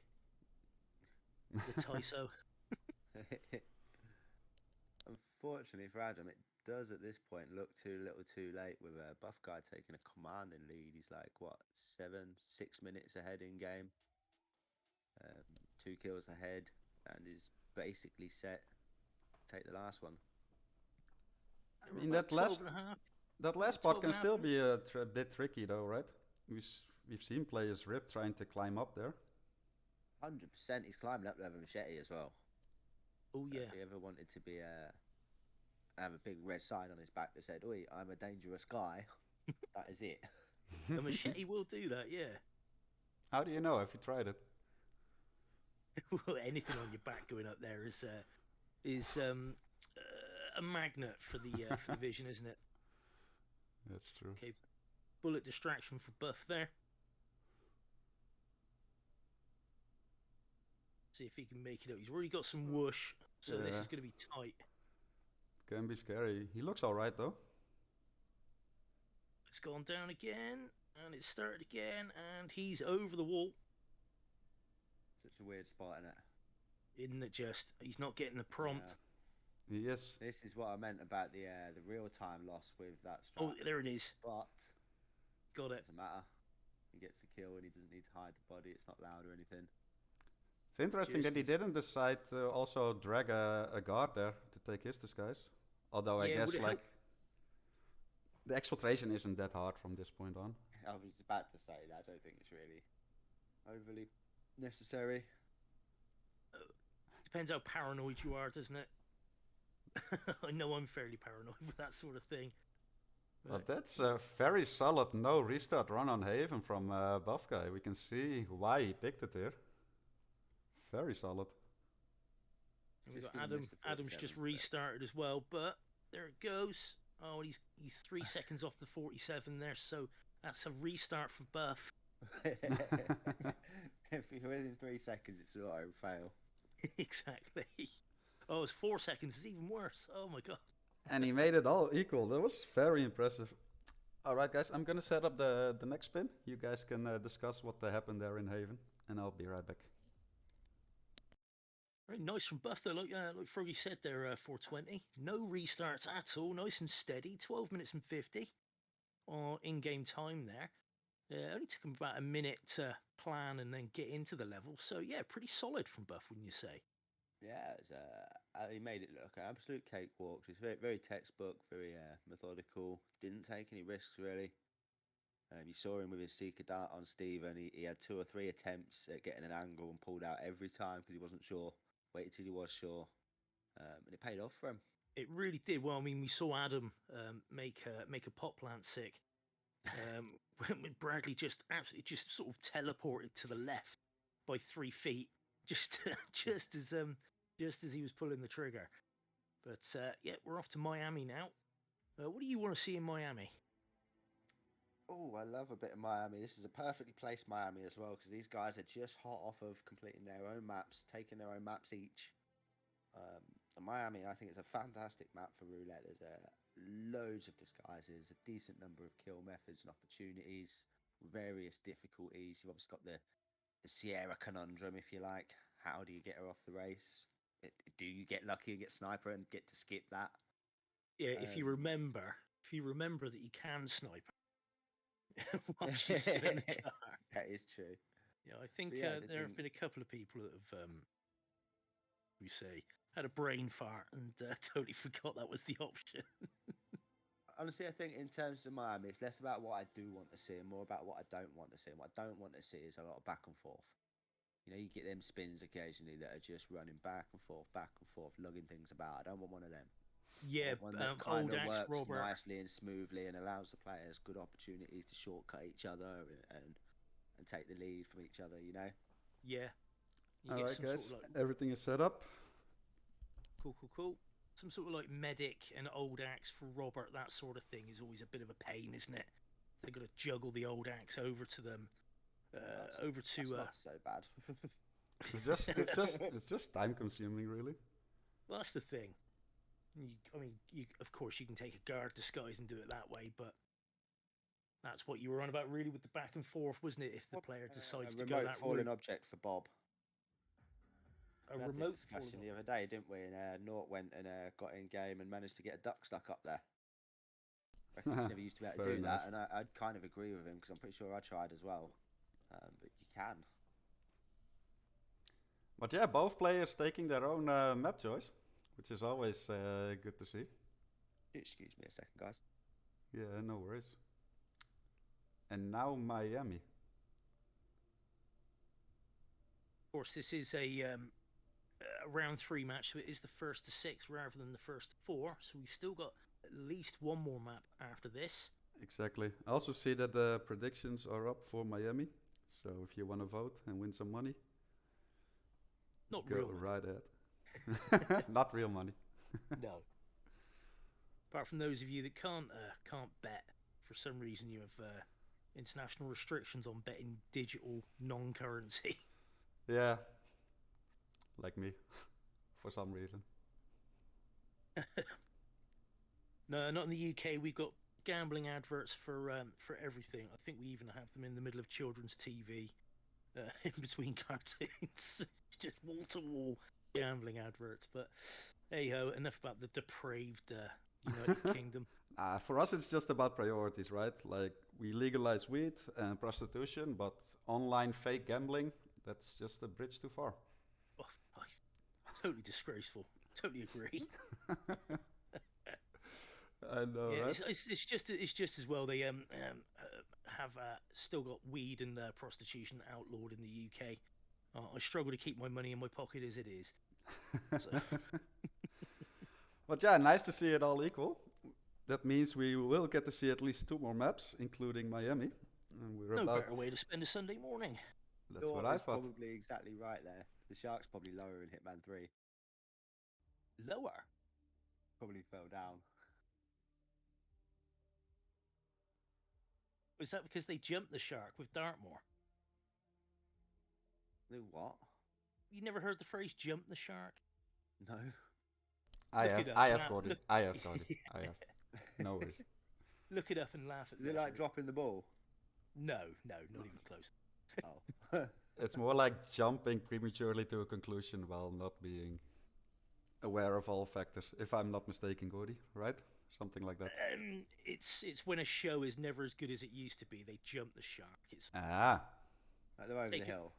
[SPEAKER 4] The Taiso.
[SPEAKER 2] Unfortunately for Adam, it does at this point look too little too late with a buff guy taking a commanding lead. He's like, what, 6 minutes ahead in game. 2 kills ahead and is basically set to take the last one.
[SPEAKER 1] I mean, that last spot can still be a bit tricky though, right? We've seen players rip trying to climb up there.
[SPEAKER 2] 100%, he's climbing up there with a machete as well.
[SPEAKER 4] Oh yeah.
[SPEAKER 2] If he ever wanted to be have a big red sign on his back that said, "Oi, I'm a dangerous guy," that is it.
[SPEAKER 4] A machete will do that, yeah.
[SPEAKER 1] How do you know? Have you tried it?
[SPEAKER 4] Well, anything on your back going up there is a magnet for the vision, isn't it?
[SPEAKER 1] That's true.
[SPEAKER 4] Okay, bullet distraction for Buff there. See if he can make it up. He's already got some whoosh, so this
[SPEAKER 1] Yeah.
[SPEAKER 4] is going to be tight.
[SPEAKER 1] Can be scary. He looks alright though.
[SPEAKER 4] It's gone down again, and it's started again, and he's over the wall.
[SPEAKER 2] Such a weird spot, isn't it?
[SPEAKER 4] Isn't it just? He's not getting the prompt.
[SPEAKER 1] He is.
[SPEAKER 2] This is what I meant about the real time loss with that strat.
[SPEAKER 4] Oh, there it is.
[SPEAKER 2] But
[SPEAKER 4] Got it.
[SPEAKER 2] doesn't matter. He gets the kill and he doesn't need to hide the body. It's not loud or anything.
[SPEAKER 1] It's interesting that he didn't decide to also drag a guard there to take his disguise. Although I
[SPEAKER 4] Yeah,
[SPEAKER 1] guess
[SPEAKER 4] would it
[SPEAKER 1] like
[SPEAKER 4] help?
[SPEAKER 1] the exfiltration isn't that hard from this point on.
[SPEAKER 2] I was about to say that. I don't think it's really overly necessary.
[SPEAKER 4] Depends how paranoid you are, doesn't it? I know I'm fairly paranoid with that sort of thing.
[SPEAKER 1] But that's a very solid no restart run on Haven from Buff Guy. We can see why he picked it here. Very solid.
[SPEAKER 4] And we've
[SPEAKER 2] Just
[SPEAKER 4] got
[SPEAKER 2] gonna miss the
[SPEAKER 4] Adam's just
[SPEAKER 2] 47, but-
[SPEAKER 4] restarted as well, but there it goes. Oh, and he's 3 seconds off the 47 there, so that's a restart for Buff.
[SPEAKER 2] If you're within 3 seconds, it's an auto fail.
[SPEAKER 4] Exactly. Oh, it's 4 seconds. It's even worse. Oh my god.
[SPEAKER 1] And he made it all equal. That was very impressive. All right, guys, I'm gonna set up the next spin. You guys can discuss what happened there in Haven, and I'll be right back.
[SPEAKER 4] Very nice from Buff though, like Froggy said there, 420. No restarts at all, nice and steady. 12 minutes and 50 in-game time there. Only took him about a minute to plan and then get into the level. So yeah, pretty solid from Buff, wouldn't you say?
[SPEAKER 2] Yeah, it was, he made it look an absolute cakewalk. It's very, very textbook, very methodical. Didn't take any risks really. You saw him with his Seeker Dart on Steven. He had 2 or 3 attempts at getting an angle and pulled out every time because he wasn't sure. Waited till he was sure, and it paid off for him.
[SPEAKER 4] It really did. Well, I mean, we saw Adam make a pot plant sick. When Bradley just absolutely just sort of teleported to the left by 3 feet, just as he was pulling the trigger. But yeah, we're off to Miami now. What do you want to see in Miami?
[SPEAKER 2] Oh, I love a bit of Miami. This is a perfectly placed Miami as well because these guys are just hot off of completing their own maps, taking their own maps each. And Miami, I think, is a fantastic map for roulette. There's loads of disguises, a decent number of kill methods and opportunities, various difficulties. You've obviously got the Sierra conundrum, if you like. How do you get her off the race? Do you get lucky and get sniper and get to skip that?
[SPEAKER 4] Yeah, if you remember that you can snipe her while she's still in the car.
[SPEAKER 2] That is true.
[SPEAKER 4] Yeah, I think
[SPEAKER 2] But yeah,
[SPEAKER 4] there have been a couple of people that have, we say, had a brain fart and totally forgot that was the option.
[SPEAKER 2] Honestly, I think in terms of Miami, it's less about what I do want to see and more about what I don't want to see. And what I don't want to see is a lot of back and forth. You know, you get them spins occasionally that are just running back and forth, lugging things about. I don't want one of them.
[SPEAKER 4] Yeah,
[SPEAKER 2] One that kind
[SPEAKER 4] old
[SPEAKER 2] of
[SPEAKER 4] axe
[SPEAKER 2] works
[SPEAKER 4] Robert.
[SPEAKER 2] nicely and smoothly and allows the players good opportunities to shortcut each other and take the lead from each other, you know?
[SPEAKER 4] Yeah. You
[SPEAKER 1] All
[SPEAKER 4] get
[SPEAKER 1] right,
[SPEAKER 4] some
[SPEAKER 1] guys,
[SPEAKER 4] sort of
[SPEAKER 1] everything is set up.
[SPEAKER 4] cool. Some sort of like medic and old axe for Robert, that sort of thing is always a bit of a pain, isn't it? They've got to juggle the old axe over to them.
[SPEAKER 2] That's not so bad.
[SPEAKER 1] It's just time consuming, really.
[SPEAKER 4] Well, that's the thing. Of course, you can take a guard disguise and do it that way, but that's what you were on about, really, with the back and forth, wasn't it? If the player decides to go
[SPEAKER 2] remote
[SPEAKER 4] that
[SPEAKER 2] falling
[SPEAKER 4] route,
[SPEAKER 2] object for Bob.
[SPEAKER 4] a
[SPEAKER 2] We had
[SPEAKER 4] remote
[SPEAKER 2] this discussion
[SPEAKER 4] falling
[SPEAKER 2] the other day, didn't we? And Nort went and got in game and managed to get a duck stuck up there. I reckon he's never used to be able to
[SPEAKER 1] Very
[SPEAKER 2] do
[SPEAKER 1] nice.
[SPEAKER 2] that, and I'd kind of agree with him because I'm pretty sure I tried as well. But you can.
[SPEAKER 1] But yeah, both players taking their own map choice, which is always good to see.
[SPEAKER 2] Excuse me a second, guys.
[SPEAKER 1] Yeah, no worries. And now Miami.
[SPEAKER 4] Of course, this is a a round 3 match, so it is the first to 6 rather than the first to 4. So we've still got at least one more map after this.
[SPEAKER 1] Exactly. I also see that the predictions are up for Miami. So if you want to vote and win some money,
[SPEAKER 4] Not
[SPEAKER 1] go
[SPEAKER 4] real money.
[SPEAKER 1] right ahead. Not real money.
[SPEAKER 4] No. Apart from those of you that can't bet, for some reason you have international restrictions on betting digital non-currency.
[SPEAKER 1] Yeah. Like me, for some reason.
[SPEAKER 4] No, not in the UK. We've got gambling adverts for everything. I think we even have them in the middle of children's TV, in between cartoons. Just wall to wall gambling adverts. But hey ho, enough about the depraved United Kingdom.
[SPEAKER 1] For us, it's just about priorities, right? Like, we legalize weed and prostitution, but online fake gambling, that's just a bridge too far.
[SPEAKER 4] Oh, totally disgraceful. Totally agree.
[SPEAKER 1] I know,
[SPEAKER 4] Yeah,
[SPEAKER 1] right?
[SPEAKER 4] it's just as well they have still got weed and prostitution outlawed in the UK. I struggle to keep my money in my pocket as it is. So.
[SPEAKER 1] But yeah, nice to see it all equal. That means we will get to see at least 2 more maps, including Miami. And we're
[SPEAKER 4] No
[SPEAKER 1] about.
[SPEAKER 4] better way to spend a Sunday morning.
[SPEAKER 1] That's what I thought.
[SPEAKER 2] Probably exactly right there. The Sharks probably lower in Hitman 3.
[SPEAKER 4] Lower?
[SPEAKER 2] Probably fell down.
[SPEAKER 4] Was that because they jumped the shark with Dartmoor?
[SPEAKER 2] The what?
[SPEAKER 4] You never heard the phrase "jump the shark"?
[SPEAKER 2] No.
[SPEAKER 1] I
[SPEAKER 4] Look
[SPEAKER 1] have,
[SPEAKER 4] it up
[SPEAKER 1] I have,
[SPEAKER 4] now.
[SPEAKER 1] Gordy.
[SPEAKER 4] Look-
[SPEAKER 1] I have, Gordy. I have. No worries.
[SPEAKER 4] Look it up and laugh at
[SPEAKER 2] Is it like dropping the ball?
[SPEAKER 4] No, not even close.
[SPEAKER 2] Oh.
[SPEAKER 1] It's more like jumping prematurely to a conclusion while not being aware of all factors, if I'm not mistaken, Gordy, right? Something like that.
[SPEAKER 4] It's when a show is never as good as it used to be. They jump the shark. It's
[SPEAKER 1] Ah,
[SPEAKER 2] Like they're over
[SPEAKER 4] Take
[SPEAKER 2] the
[SPEAKER 4] it.
[SPEAKER 2] hill.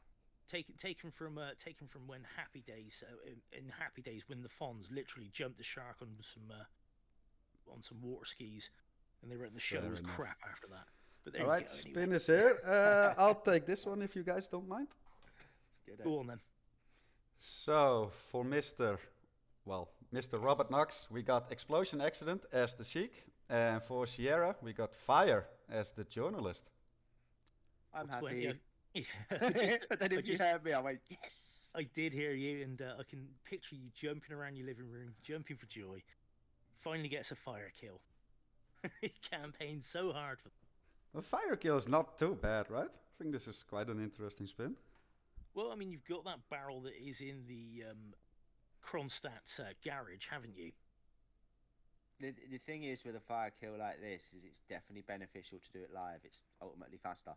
[SPEAKER 4] taken from when Happy Days in Happy Days when the Fonz literally jumped the shark on some water skis, and they were the show
[SPEAKER 1] Fair
[SPEAKER 4] was
[SPEAKER 1] enough.
[SPEAKER 4] crap after that. But there
[SPEAKER 1] all
[SPEAKER 4] you
[SPEAKER 1] right,
[SPEAKER 4] go.
[SPEAKER 1] spin
[SPEAKER 4] Anyway.
[SPEAKER 1] is here. I'll take this one if you guys don't mind.
[SPEAKER 2] Let's get it.
[SPEAKER 4] Go on then.
[SPEAKER 1] So, for Mr. Robert Knox, we got Explosion Accident as the Sheik. And for Sierra, we got Fire as the journalist.
[SPEAKER 2] I'm
[SPEAKER 4] What's when-
[SPEAKER 2] happy.
[SPEAKER 4] yeah.
[SPEAKER 2] But then if you heard me, I went, yes.
[SPEAKER 4] I did hear you, and I can picture you jumping around your living room, jumping for joy. Finally gets a fire kill. He campaigned so hard for.
[SPEAKER 1] A fire kill is not too bad, right? I think this is quite an interesting spin.
[SPEAKER 4] Well, I mean, you've got that barrel that is in the Kronstadt garage, haven't you?
[SPEAKER 2] The thing is with a fire kill like this is it's definitely beneficial to do it live. It's ultimately faster.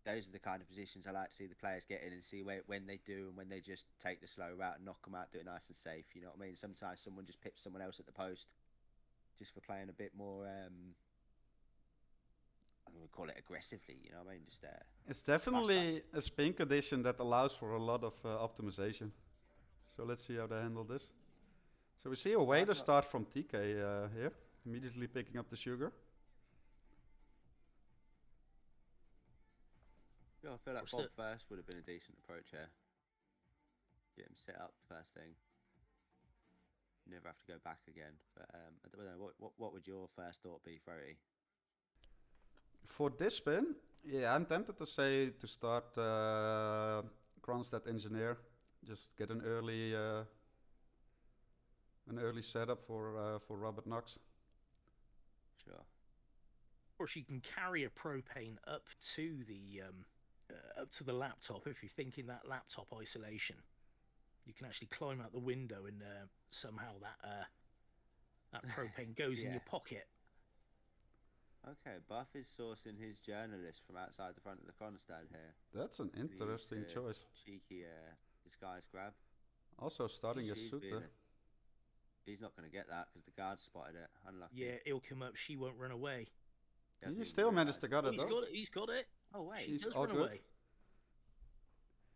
[SPEAKER 2] Those are the kind of positions I like to see the players get in and see when they do and when they just take the slow route and knock them out, do it nice and safe. You know what I mean? Sometimes someone just pips someone else at the post just for playing a bit more, I would call it aggressively, you know what I mean? Just
[SPEAKER 1] It's definitely a spin condition that allows for a lot of optimization. So let's see how they handle this. So we see a way to start from TK here, immediately picking up the sugar.
[SPEAKER 2] yeah, I feel like
[SPEAKER 4] What's
[SPEAKER 2] Bob
[SPEAKER 4] the-
[SPEAKER 2] first would have been a decent approach here. Get him set up first thing. Never have to go back again. But I don't know, what would your first thought be, Frody?
[SPEAKER 1] For this spin, yeah, I'm tempted to say to start Kronstadt Engineer, just get an early setup for Robert Knox.
[SPEAKER 2] Sure.
[SPEAKER 4] Of course, you can carry a propane up to the laptop if you're thinking that laptop isolation. You can actually climb out the window and somehow that propane goes in
[SPEAKER 2] Yeah.
[SPEAKER 4] your pocket.
[SPEAKER 2] Okay, Buff is sourcing his journalist from outside the front of the Kronstadt here.
[SPEAKER 1] That's an
[SPEAKER 2] Really
[SPEAKER 1] interesting
[SPEAKER 2] used a
[SPEAKER 1] choice.
[SPEAKER 2] Cheeky disguise grab.
[SPEAKER 1] Also starting a
[SPEAKER 2] She's
[SPEAKER 1] suit
[SPEAKER 2] being
[SPEAKER 1] there.
[SPEAKER 2] He's not going to get that because the guard spotted it. Unlucky.
[SPEAKER 4] Yeah, he'll come up. She won't run away.
[SPEAKER 2] He hasn't
[SPEAKER 1] You
[SPEAKER 2] even
[SPEAKER 1] still managed to
[SPEAKER 2] realised.
[SPEAKER 1] get
[SPEAKER 4] Oh,
[SPEAKER 1] it
[SPEAKER 4] he's
[SPEAKER 1] though.
[SPEAKER 4] got it. He's got it.
[SPEAKER 2] Oh wait.
[SPEAKER 4] He
[SPEAKER 1] She's
[SPEAKER 4] does
[SPEAKER 1] all
[SPEAKER 4] run
[SPEAKER 1] good.
[SPEAKER 4] away.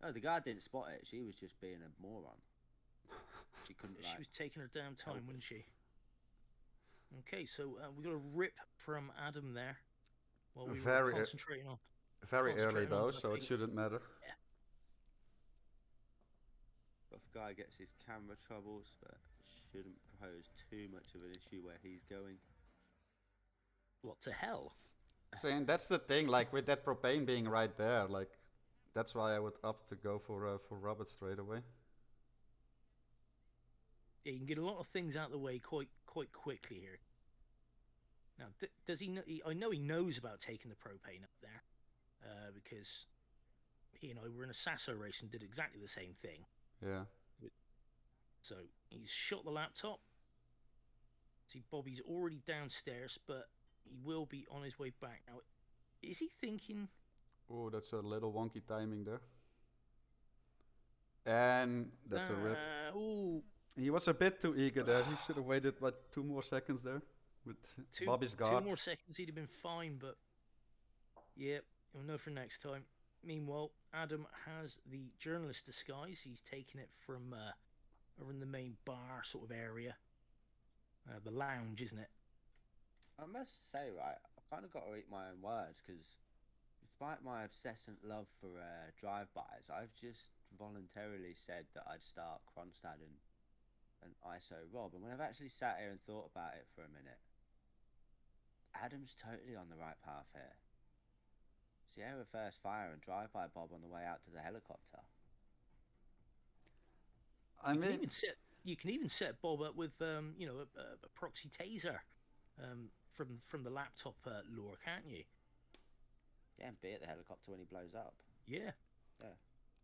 [SPEAKER 2] No, the guard didn't spot it. She was just being a moron. She couldn't.
[SPEAKER 4] She
[SPEAKER 2] like,
[SPEAKER 4] was taking her damn time,
[SPEAKER 2] help
[SPEAKER 4] wasn't she? Okay, so we got a rip from Adam there. While we
[SPEAKER 1] Very,
[SPEAKER 4] were concentrating on.
[SPEAKER 1] Very early
[SPEAKER 4] concentrating on
[SPEAKER 1] though,
[SPEAKER 4] the
[SPEAKER 1] so it
[SPEAKER 4] thing.
[SPEAKER 1] shouldn't matter.
[SPEAKER 2] Buff guy gets his camera troubles, but shouldn't pose too much of an issue where he's going.
[SPEAKER 4] What to hell?
[SPEAKER 1] Saying that's the thing, like with that propane being right there, like that's why I would opt to go for Robert straight away.
[SPEAKER 4] Yeah, you can get a lot of things out of the way quite quickly here. Now, does he know? I know he knows about taking the propane up there, because he and I were in a Sasso race and did exactly the same thing.
[SPEAKER 1] Yeah.
[SPEAKER 4] So he's shot the laptop. See, Bobby's already downstairs, but he will be on his way back. Now, is he thinking?
[SPEAKER 1] Oh, that's a little wonky timing there. And that's a rip.
[SPEAKER 4] Ooh,
[SPEAKER 1] He was a bit too eager there. He should have waited, 2 more seconds there with Bobby's guard.
[SPEAKER 4] 2 more seconds, he'd have been fine, but yeah, you'll know for next time. Meanwhile, Adam has the journalist disguise. He's taken it from over in the main bar sort of area. The lounge, isn't it?
[SPEAKER 2] I must say, right, I've kind of got to eat my own words, because despite my obsessant love for drive-bys, I've just voluntarily said that I'd start Kronstad and ISO Rob, and when I've actually sat here and thought about it for a minute, Adam's totally on the right path here. Sierra first fire and drive-by Bob on the way out to the helicopter.
[SPEAKER 4] You can even set Bob up with a proxy taser from the laptop lure, can't you?
[SPEAKER 2] Yeah, and be at the helicopter when he blows up.
[SPEAKER 4] Yeah.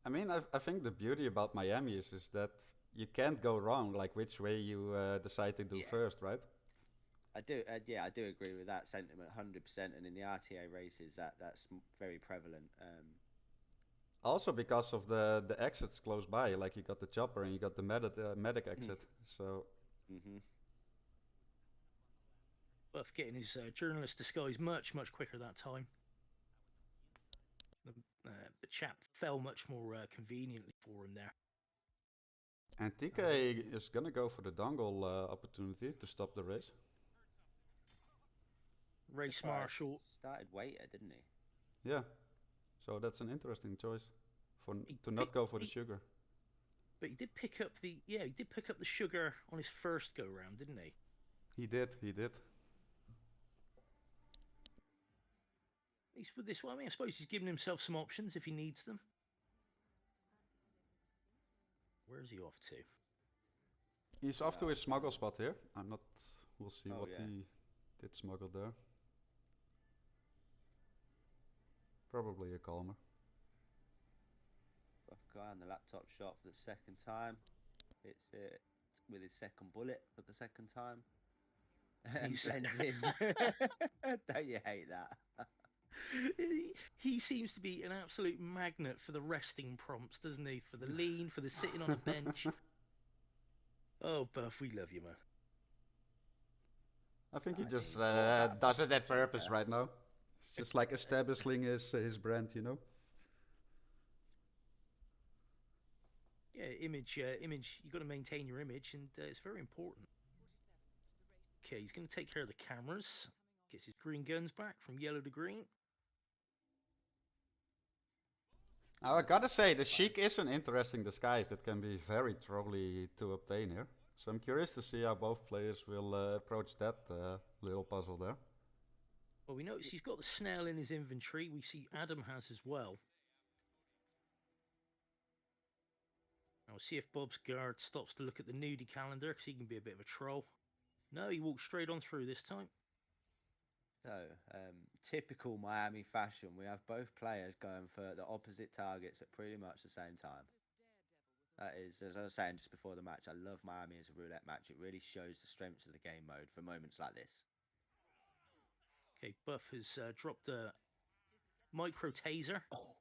[SPEAKER 1] I mean, I think the beauty about Miami is that you can't go wrong, like which way you decide to do first, right?
[SPEAKER 2] I do agree with that sentiment 100%, and in the RTA races that's very prevalent.
[SPEAKER 1] Also because of the exits close by, like you got the chopper and you got the medic exit, so...
[SPEAKER 4] Buff getting his journalist disguise much quicker that time. The chap fell much more conveniently for him there.
[SPEAKER 1] And TK is gonna go for the dongle opportunity to stop the race.
[SPEAKER 4] Race marshal
[SPEAKER 2] started waiter, didn't he?
[SPEAKER 1] Yeah, so that's an interesting choice to not go for the sugar.
[SPEAKER 4] But he did pick up the sugar on his first go round, didn't he?
[SPEAKER 1] He did.
[SPEAKER 4] At least with this one, I suppose he's giving himself some options if he needs them. Where's he off to?
[SPEAKER 1] He's off to his smuggle spot here. We'll see what
[SPEAKER 2] yeah.
[SPEAKER 1] he did smuggle there. Probably a calmer.
[SPEAKER 2] Buff guy in the laptop shot for the second time. Hits it with his second bullet for the second time. And blends in. Don't you hate that?
[SPEAKER 4] He seems to be an absolute magnet for the resting prompts, doesn't he? For the lean, for the sitting on a bench. Oh, Buff, we love you, man.
[SPEAKER 1] I think he just does it at purpose right now. It's just like establishing his brand, you know?
[SPEAKER 4] Yeah, image. You've got to maintain your image, and it's very important. Okay, he's going to take care of the cameras. Gets his green guns back from yellow to green.
[SPEAKER 1] Now, I gotta say, the Sheik is an interesting disguise that can be very trolly to obtain here. So I'm curious to see how both players will approach that little puzzle there.
[SPEAKER 4] Well, we notice he's got the Snell in his inventory. We see Adam has as well. Now we'll see if Bob's guard stops to look at the nudie calendar, because he can be a bit of a troll. No, he walks straight on through this time.
[SPEAKER 2] So, typical Miami fashion, we have both players going for the opposite targets at pretty much the same time. That is, as I was saying just before the match, I love Miami as a roulette match. It really shows the strengths of the game mode for moments like this.
[SPEAKER 4] Okay, Buff has dropped a micro taser.
[SPEAKER 2] Oh.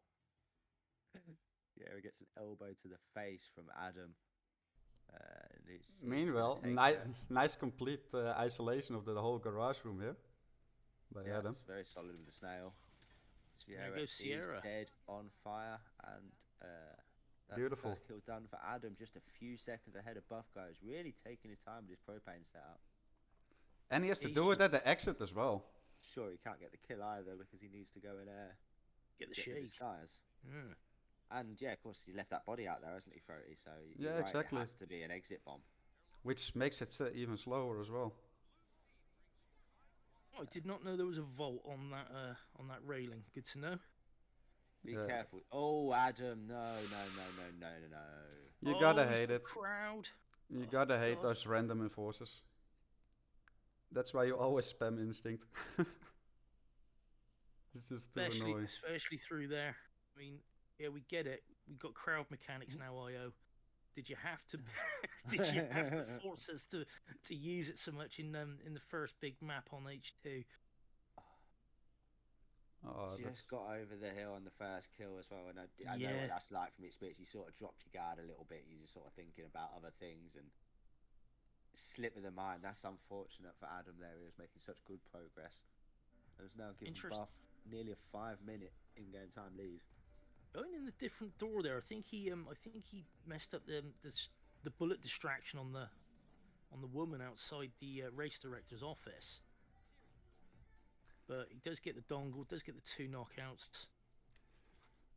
[SPEAKER 2] Yeah, he gets an elbow to the face from Adam.
[SPEAKER 1] Meanwhile, nice complete isolation of the whole garage room here by Adam.
[SPEAKER 2] It's very solid with the snail.
[SPEAKER 4] There goes Sierra.
[SPEAKER 2] Dead on fire, and that's
[SPEAKER 1] beautiful.
[SPEAKER 2] The first kill done for Adam, just a few seconds ahead of Buff Guy, who's really taking his time with his propane setup.
[SPEAKER 1] And he has to do it at the exit as well.
[SPEAKER 2] Sure, he can't get the kill either because he needs to go in
[SPEAKER 4] get the shake.
[SPEAKER 2] Guys.
[SPEAKER 4] Mm.
[SPEAKER 2] And yeah, of course, he left that body out there, hasn't he, Throaty? So you're
[SPEAKER 1] Yeah,
[SPEAKER 2] right,
[SPEAKER 1] exactly.
[SPEAKER 2] it has to be an exit bomb.
[SPEAKER 1] Which makes it even slower as well.
[SPEAKER 4] I did not know there was a vault on that railing. Good to know.
[SPEAKER 2] Be
[SPEAKER 1] Yeah.
[SPEAKER 2] careful. Oh, Adam, no.
[SPEAKER 1] You
[SPEAKER 4] Oh,
[SPEAKER 1] gotta
[SPEAKER 4] he's
[SPEAKER 1] hate
[SPEAKER 4] got
[SPEAKER 1] it.
[SPEAKER 4] crowd.
[SPEAKER 1] You
[SPEAKER 4] Oh,
[SPEAKER 1] gotta hate
[SPEAKER 4] God.
[SPEAKER 1] those random enforcers. That's why you always spam instinct. It's just too annoying.
[SPEAKER 4] Especially through there. I mean, yeah, we get it. We've got crowd mechanics now, IO. Did you have to? Did you have to force us to use it so much in the first big map on H2?
[SPEAKER 1] Oh, that's
[SPEAKER 2] Just got over the hill on the first kill as well, and I know
[SPEAKER 4] Yeah.
[SPEAKER 2] what that's like from experience. You sort of dropped your guard a little bit. You're just sort of thinking about other things and slip of the mind. That's unfortunate for Adam there. He was making such good progress. And has now given Buff nearly a 5-minute in-game time lead.
[SPEAKER 4] Going in the different door there, I think he messed up the bullet distraction on the woman outside the race director's office. But he does get the dongle, does get the 2 knockouts.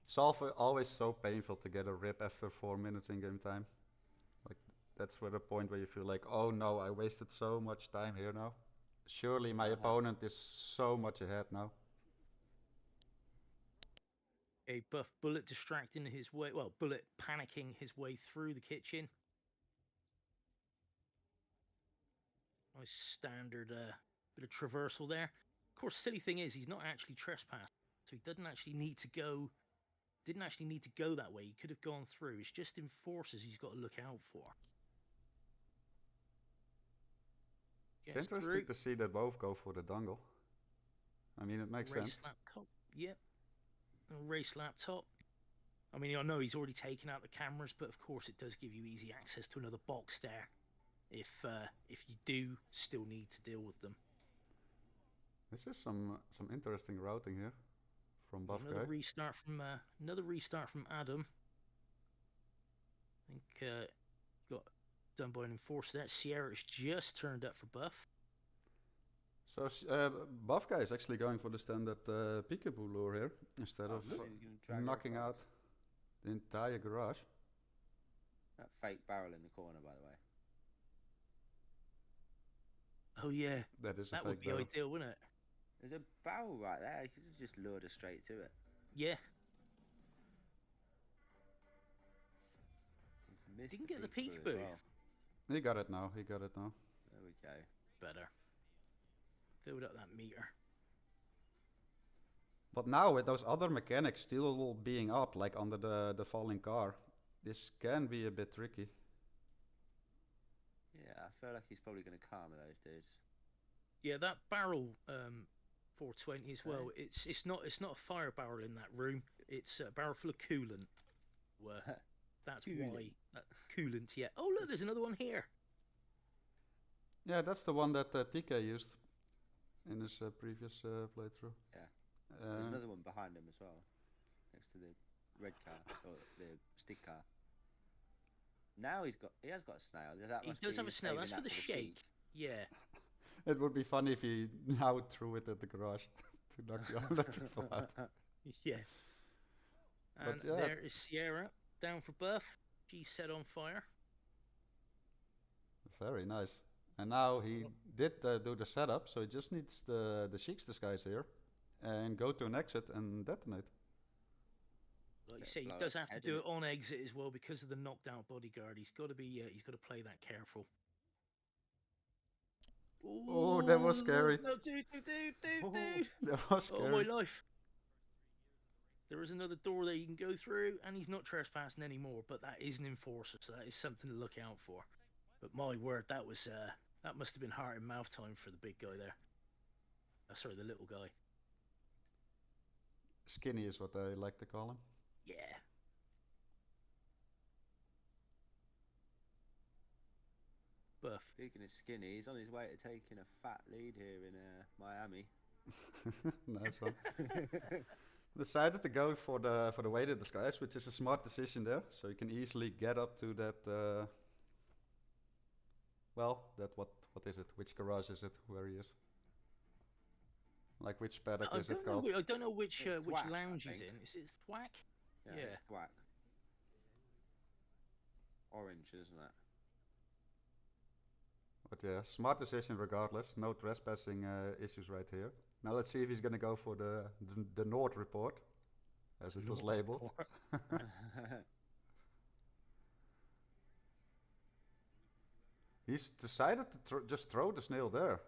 [SPEAKER 1] It's always so painful to get a rip after 4 minutes in game time. Like, that's where the point where you feel like, oh no, I wasted so much time here now. Surely my opponent is so much ahead now.
[SPEAKER 4] A Buff bullet distracting his way, well, bullet panicking his way through the kitchen. Nice standard bit of traversal there. Of course, silly thing is he's not actually trespassed, so he didn't actually need to go that way. He could have gone through. It's just enforcers he's got to look out for.
[SPEAKER 1] It's interesting to see that both go for the dongle. I mean, it makes sense.
[SPEAKER 4] Laptop, yep. Race laptop. I mean, I know he's already taken out the cameras, but of course it does give you easy access to another box there, if you do still need to deal with them.
[SPEAKER 1] This is some interesting routing here from Buff
[SPEAKER 4] Another
[SPEAKER 1] Guy.
[SPEAKER 4] restart from Adam. I think got done by an enforcer there. Sierra's just turned up for Buff.
[SPEAKER 1] So Buff Guy is actually going for the standard peekaboo lure here instead of knocking out the entire garage.
[SPEAKER 2] That fake barrel in the corner, by the way.
[SPEAKER 4] Oh yeah,
[SPEAKER 1] that is a
[SPEAKER 4] that
[SPEAKER 1] fake
[SPEAKER 4] would be
[SPEAKER 1] barrel.
[SPEAKER 4] ideal, wouldn't it?
[SPEAKER 2] There's a barrel right there. You could have just lured her straight to it.
[SPEAKER 4] Yeah. Didn't get the peekaboo.
[SPEAKER 2] Well.
[SPEAKER 1] He got it now. There
[SPEAKER 2] we go.
[SPEAKER 4] Better. Filled up that meter.
[SPEAKER 1] But now with those other mechanics still being up, like under the falling car, this can be a bit tricky.
[SPEAKER 2] Yeah, I feel like he's probably going to karma those dudes.
[SPEAKER 4] Yeah, that barrel 420 as well. It's not a fire barrel in that room. It's a barrel full of coolant. That's why coolant. Yeah. Oh look, there's another one here.
[SPEAKER 1] Yeah, that's the one that TK used in his previous playthrough.
[SPEAKER 2] Yeah. There's another one behind him as well, next to the red car or the stick car. Now he has got a snail.
[SPEAKER 4] He does have a snail. That's for the shake. Yeah.
[SPEAKER 1] It would be funny if he now threw it at the garage to knock the other people out.
[SPEAKER 4] Yeah. And there is Sierra down for Buff. She's set on fire.
[SPEAKER 1] Very nice. And now he did do the setup, so he just needs the Sheik's disguise here and go to an exit and detonate.
[SPEAKER 4] Like you say, he does have to do it on exit as well because of the knocked out bodyguard. He's got to play that careful.
[SPEAKER 1] Oh, that was scary.
[SPEAKER 4] No, dude.
[SPEAKER 1] That was scary.
[SPEAKER 4] Oh, my life. There is another door that you can go through, and he's not trespassing anymore, but that is an enforcer, so that is something to look out for. But my word, that must have been heart and mouth time for the big guy there. Sorry, the little guy.
[SPEAKER 1] Skinny is what I like to call him.
[SPEAKER 4] Yeah. Buff.
[SPEAKER 2] Speaking of skinny, he's on his way to taking a fat lead here in Miami.
[SPEAKER 1] Nice one. Decided to go for the weighted disguise, which is a smart decision there, so you can easily get up to that. What is it? Which garage is it? Where he is? Like which paddock is it called?
[SPEAKER 4] I don't know which lounge he's in. Is it Thwack? Yeah.
[SPEAKER 2] It's black. Orange, isn't it?
[SPEAKER 1] But yeah, smart decision regardless. No trespassing issues right here. Now let's see if he's gonna go for the Nord report, as it was
[SPEAKER 4] Nord
[SPEAKER 1] labeled.
[SPEAKER 4] report.
[SPEAKER 1] He's decided to just throw the snail there.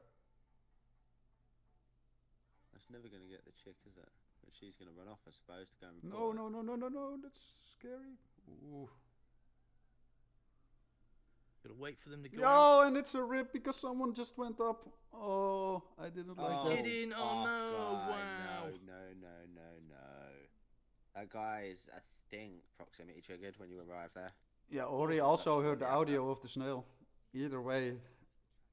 [SPEAKER 2] That's never going to get the chick, is it? But she's going to run off, I suppose, to go and
[SPEAKER 1] No,
[SPEAKER 2] report it.
[SPEAKER 1] no, that's scary. Ooh.
[SPEAKER 4] Gotta wait for them to go out.
[SPEAKER 1] Yo, and it's a rip because someone just went up. Oh, I didn't like that.
[SPEAKER 4] Kidding? Oh
[SPEAKER 2] buff
[SPEAKER 4] no!
[SPEAKER 2] guy.
[SPEAKER 4] Wow.
[SPEAKER 2] No. That guy is, I think, proximity triggered when you arrive there.
[SPEAKER 1] Yeah, Ori
[SPEAKER 2] Also,
[SPEAKER 1] also
[SPEAKER 2] that's
[SPEAKER 1] heard the
[SPEAKER 2] really
[SPEAKER 1] audio of the snail. Either way,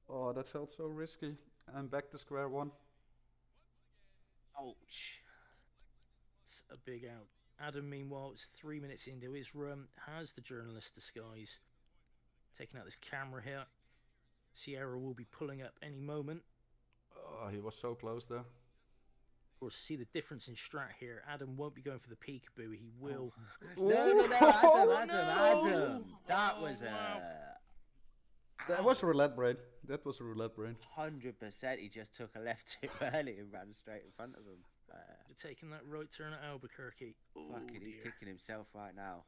[SPEAKER 1] oh, that felt so risky. I'm back to square one.
[SPEAKER 2] Ouch.
[SPEAKER 4] It's a big out. Adam, meanwhile, is 3 minutes into his run, has the journalist disguise. Taking out this camera here. Sierra will be pulling up any moment.
[SPEAKER 1] Oh, he was so close there.
[SPEAKER 4] Of course, see the difference in strat here. Adam won't be going for the peekaboo. He will.
[SPEAKER 2] No, Adam. That
[SPEAKER 4] Oh,
[SPEAKER 2] was
[SPEAKER 4] wow.
[SPEAKER 1] That was roulette brain. That was a roulette brain.
[SPEAKER 2] 100%. He just took a left too early and ran straight in front of him.
[SPEAKER 4] Taking that right turn at Albuquerque. Oh,
[SPEAKER 2] Fucking, he's
[SPEAKER 4] dear.
[SPEAKER 2] kicking himself right now.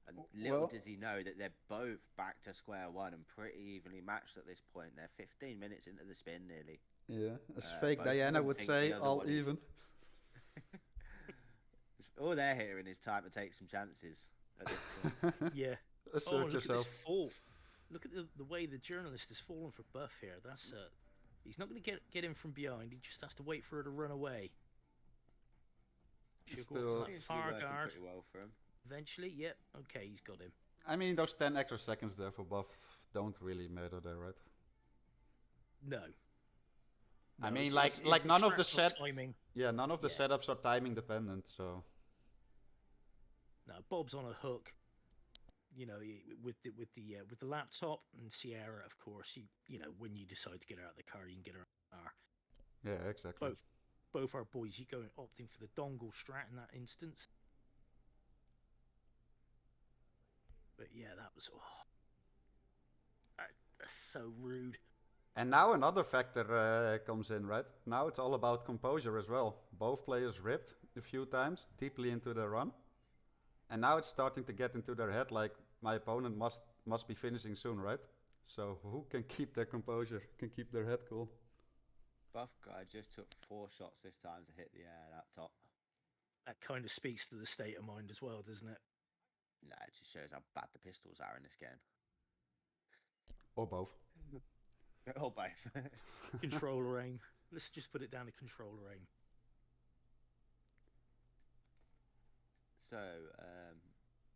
[SPEAKER 2] And little
[SPEAKER 1] Well-
[SPEAKER 2] does he know that they're both back to square one and pretty evenly matched at this point. They're 15 minutes into the spin nearly.
[SPEAKER 1] Yeah, as
[SPEAKER 2] both
[SPEAKER 1] fake
[SPEAKER 2] of
[SPEAKER 1] Diana
[SPEAKER 2] them
[SPEAKER 1] would
[SPEAKER 2] think
[SPEAKER 1] say,
[SPEAKER 2] the other
[SPEAKER 1] all
[SPEAKER 2] one is-
[SPEAKER 1] even.
[SPEAKER 2] All they're hearing is time to take some chances at this point.
[SPEAKER 4] Yeah.
[SPEAKER 1] Assert
[SPEAKER 4] Look
[SPEAKER 1] yourself.
[SPEAKER 4] at this fall. Look at the way the journalist has fallen for Buff here. That's he's not going to get him from behind. He just has to wait for her to run away. She'll go
[SPEAKER 1] Still-
[SPEAKER 4] off to
[SPEAKER 2] Seems
[SPEAKER 4] that
[SPEAKER 2] to be
[SPEAKER 4] far
[SPEAKER 2] working
[SPEAKER 4] guard.
[SPEAKER 2] pretty well for him.
[SPEAKER 4] Eventually, yep. Okay, he's got him.
[SPEAKER 1] I mean, those 10 extra seconds there for buff don't really matter there, right?
[SPEAKER 4] No.
[SPEAKER 1] I
[SPEAKER 4] No,
[SPEAKER 1] mean,
[SPEAKER 4] it's-
[SPEAKER 1] like
[SPEAKER 4] it's
[SPEAKER 1] none of the
[SPEAKER 4] strat's not
[SPEAKER 1] set-
[SPEAKER 4] timing.
[SPEAKER 1] Yeah, none of the
[SPEAKER 4] Yeah.
[SPEAKER 1] setups are timing dependent, so...
[SPEAKER 4] No, Bob's on a hook. You know, with the laptop, and Sierra, of course. You know, when you decide to get her out of the car, you can get her out of the car.
[SPEAKER 1] Yeah, exactly.
[SPEAKER 4] Both our boys, you go opting for the dongle strat in that instance. But yeah, that was that's so rude.
[SPEAKER 1] And now another factor comes in, right? Now it's all about composure as well. Both players ripped a few times, deeply into their run. And now it's starting to get into their head, like, my opponent must be finishing soon, right? So who can keep their composure, can keep their head cool?
[SPEAKER 2] Buff guy just took 4 shots this time to hit the laptop.
[SPEAKER 4] That kind of speaks to the state of mind as well, doesn't it?
[SPEAKER 2] No, it just shows how bad the pistols are in this game.
[SPEAKER 1] Or both.
[SPEAKER 2] Or both.
[SPEAKER 4] Controller aim. Let's just put it down to controller aim.
[SPEAKER 2] So,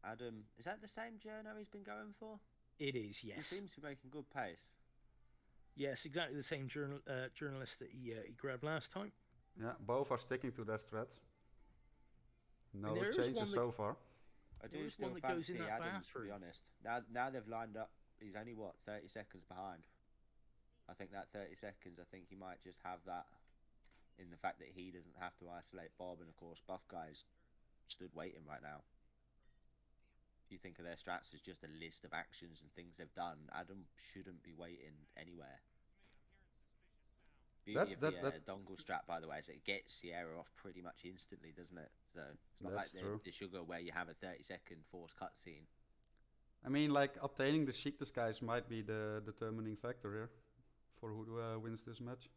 [SPEAKER 2] Adam, is that the same journo he's been going for?
[SPEAKER 4] It is,
[SPEAKER 2] He
[SPEAKER 4] yes.
[SPEAKER 2] seems to be making good pace.
[SPEAKER 4] Yes, exactly the same journalist that he grabbed last time.
[SPEAKER 1] Yeah, both are sticking to their strats. No
[SPEAKER 4] there is
[SPEAKER 1] changes
[SPEAKER 4] one that-
[SPEAKER 1] so far.
[SPEAKER 2] I
[SPEAKER 4] There
[SPEAKER 2] do
[SPEAKER 4] is
[SPEAKER 2] still
[SPEAKER 4] one that goes in
[SPEAKER 2] fancy
[SPEAKER 4] that
[SPEAKER 2] Adams, to be
[SPEAKER 4] bathroom.
[SPEAKER 2] honest. Now they've lined up, he's only, 30 seconds behind. I think that 30 seconds, I think he might just have that in the fact that he doesn't have to isolate Bob, and of course Buff Guy's stood waiting right now. If you think of their strats as just a list of actions and things they've done, Adam shouldn't be waiting anywhere. Beauty of the dongle strat, by the way, is it gets Sierra off pretty much instantly, doesn't it? So it's not
[SPEAKER 1] That's
[SPEAKER 2] like
[SPEAKER 1] true.
[SPEAKER 2] the Sugar where you have a 30-second forced cutscene.
[SPEAKER 1] I mean, like, obtaining the Sheik disguise might be the determining factor here for who wins this match.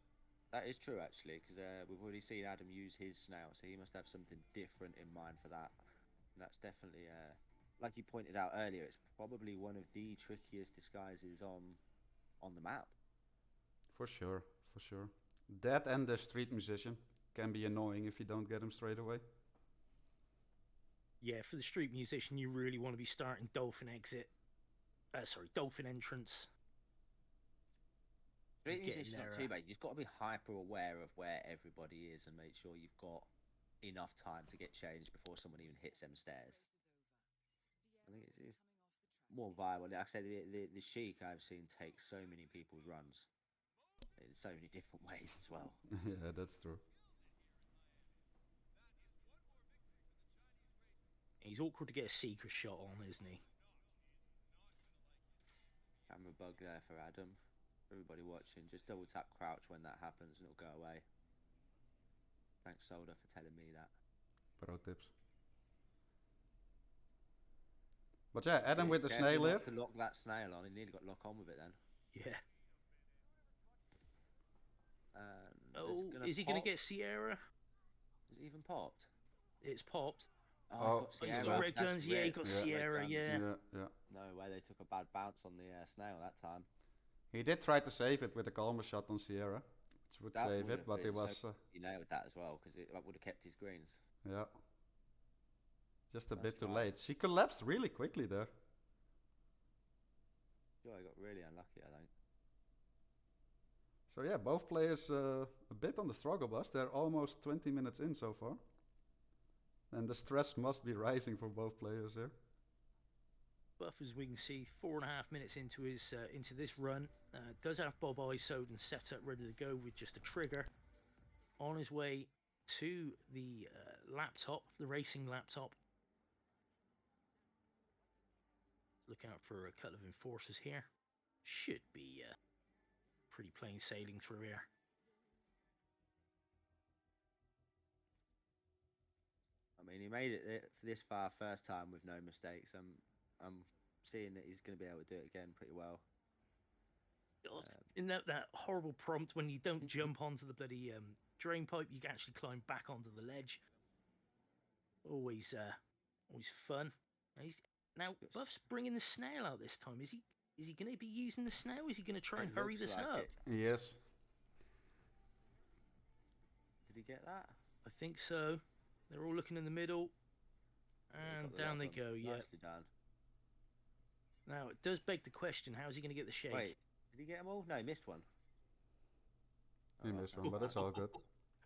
[SPEAKER 2] That is true, actually, because we've already seen Adam use his snout, so he must have something different in mind for that. And that's definitely, like you pointed out earlier, it's probably one of the trickiest disguises on the map.
[SPEAKER 1] For sure, for sure. That and the street musician can be annoying if you don't get him straight away.
[SPEAKER 4] Yeah, for the street musician, you really want to be starting dolphin exit. Dolphin entrance.
[SPEAKER 2] Street
[SPEAKER 4] Getting
[SPEAKER 2] musician's
[SPEAKER 4] there,
[SPEAKER 2] not too bad. You've got to be hyper aware of where everybody is and make sure you've got enough time to get changed before someone even hits them stairs. I think it's more viable. Like I said, the Sheik I've seen take so many people's runs in so many different ways as well.
[SPEAKER 1] Yeah, that's true.
[SPEAKER 4] He's awkward to get a secret shot on, isn't he?
[SPEAKER 2] Camera bug there for Adam. Everybody watching, just double tap crouch when that happens and it'll go away. Thanks, Solder, for telling me that.
[SPEAKER 1] Pro tips. But yeah, Adam with the
[SPEAKER 2] Careful
[SPEAKER 1] snail here.
[SPEAKER 2] not to lock that snail on. He nearly got lock on with it then.
[SPEAKER 4] Yeah.
[SPEAKER 2] There's
[SPEAKER 4] Oh, is he going to get Sierra?
[SPEAKER 2] Is it even popped?
[SPEAKER 4] It's popped.
[SPEAKER 1] Oh,
[SPEAKER 4] He's
[SPEAKER 2] Sierra.
[SPEAKER 4] got red
[SPEAKER 2] That's
[SPEAKER 4] guns. Yeah, he got
[SPEAKER 1] Yeah.
[SPEAKER 4] Sierra.
[SPEAKER 2] Red guns.
[SPEAKER 4] Yeah.
[SPEAKER 1] Yeah.
[SPEAKER 2] No way, they took a bad bounce on the snail that time.
[SPEAKER 1] He did try to save it with a calmer shot on Sierra, which would
[SPEAKER 2] That
[SPEAKER 1] save
[SPEAKER 2] would
[SPEAKER 1] it,
[SPEAKER 2] have
[SPEAKER 1] but it
[SPEAKER 2] been
[SPEAKER 1] was
[SPEAKER 2] He nailed that as well, because that would have kept his greens.
[SPEAKER 1] yeah, just a
[SPEAKER 2] That's
[SPEAKER 1] bit too
[SPEAKER 2] right.
[SPEAKER 1] late. She collapsed really quickly there.
[SPEAKER 2] Sure, he got really unlucky, I think.
[SPEAKER 1] So yeah, both players a bit on the struggle bus. They're almost 20 minutes in so far, and the stress must be rising for both players here.
[SPEAKER 4] Buff, as we can see, 4.5 minutes into his into this run, does have Bob ISO'd and set up ready to go with just a trigger. On his way to the laptop, the racing laptop. Look out for a couple of enforcers here. Should be pretty plain sailing through here.
[SPEAKER 2] I mean, he made it this far first time with no mistakes. I'm seeing that he's going to be able to do it again pretty well.
[SPEAKER 4] God, in that horrible prompt when you don't jump onto the bloody drain pipe, you can actually climb back onto the ledge. Always fun. Now Buff's bringing the snail out this time. Is he going to be using the snail? Is he going to try and
[SPEAKER 2] It
[SPEAKER 4] hurry
[SPEAKER 2] looks
[SPEAKER 4] this
[SPEAKER 2] like
[SPEAKER 4] up?
[SPEAKER 2] it.
[SPEAKER 1] Yes.
[SPEAKER 2] Did he get that?
[SPEAKER 4] I think so. They're all looking in the middle,
[SPEAKER 2] Yeah, he
[SPEAKER 4] and
[SPEAKER 2] got the
[SPEAKER 4] down they
[SPEAKER 2] lock on.
[SPEAKER 4] go. Yeah.
[SPEAKER 2] Nicely done.
[SPEAKER 4] Now it does beg the question: how is he going to get the shake?
[SPEAKER 2] Wait, did he get them all? No, he missed one.
[SPEAKER 1] He
[SPEAKER 2] Oh,
[SPEAKER 1] missed
[SPEAKER 2] okay.
[SPEAKER 1] one, but it's all good.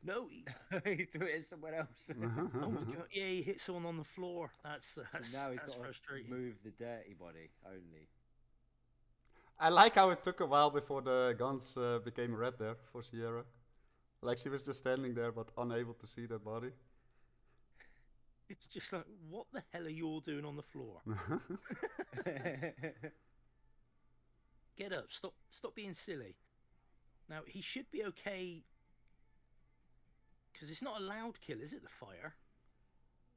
[SPEAKER 4] No.
[SPEAKER 2] He threw it at somewhere else.
[SPEAKER 4] Oh my god! Yeah, he hit someone on the floor. That's
[SPEAKER 2] So now he's
[SPEAKER 4] that's
[SPEAKER 2] got
[SPEAKER 4] frustrating.
[SPEAKER 2] to move the dirty body only.
[SPEAKER 1] I like how it took a while before the guns became red there for Sierra. Like she was just standing there but unable to see that body.
[SPEAKER 4] It's just like, what the hell are you all doing on the floor? Get up! Stop being silly. Now he should be okay, because it's not a loud kill, is it? The fire.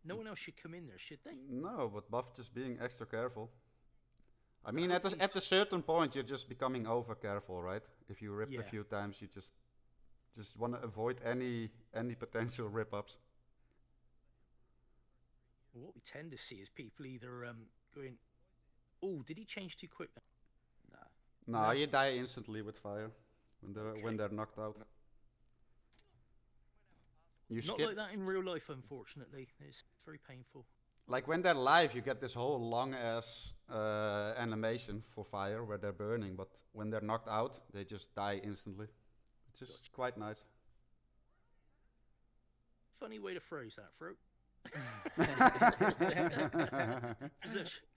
[SPEAKER 4] No one else should come in there, should they?
[SPEAKER 1] No, but Buff just being extra careful. I mean, at a certain point, you're just becoming over careful, right? If you ripped
[SPEAKER 4] Yeah.
[SPEAKER 1] a few times, you just want to avoid any potential rip ups.
[SPEAKER 4] What we tend to see is people either going, oh, did he change too quick?
[SPEAKER 2] No.
[SPEAKER 1] No, you die instantly with fire when they're knocked out. You
[SPEAKER 4] Not
[SPEAKER 1] skip
[SPEAKER 4] like that in real life, unfortunately. It's very painful.
[SPEAKER 1] like when they're live, you get this whole long ass animation for fire where they're burning, but when they're knocked out, they just die instantly. It's just quite nice.
[SPEAKER 4] Funny way to phrase that, Fro.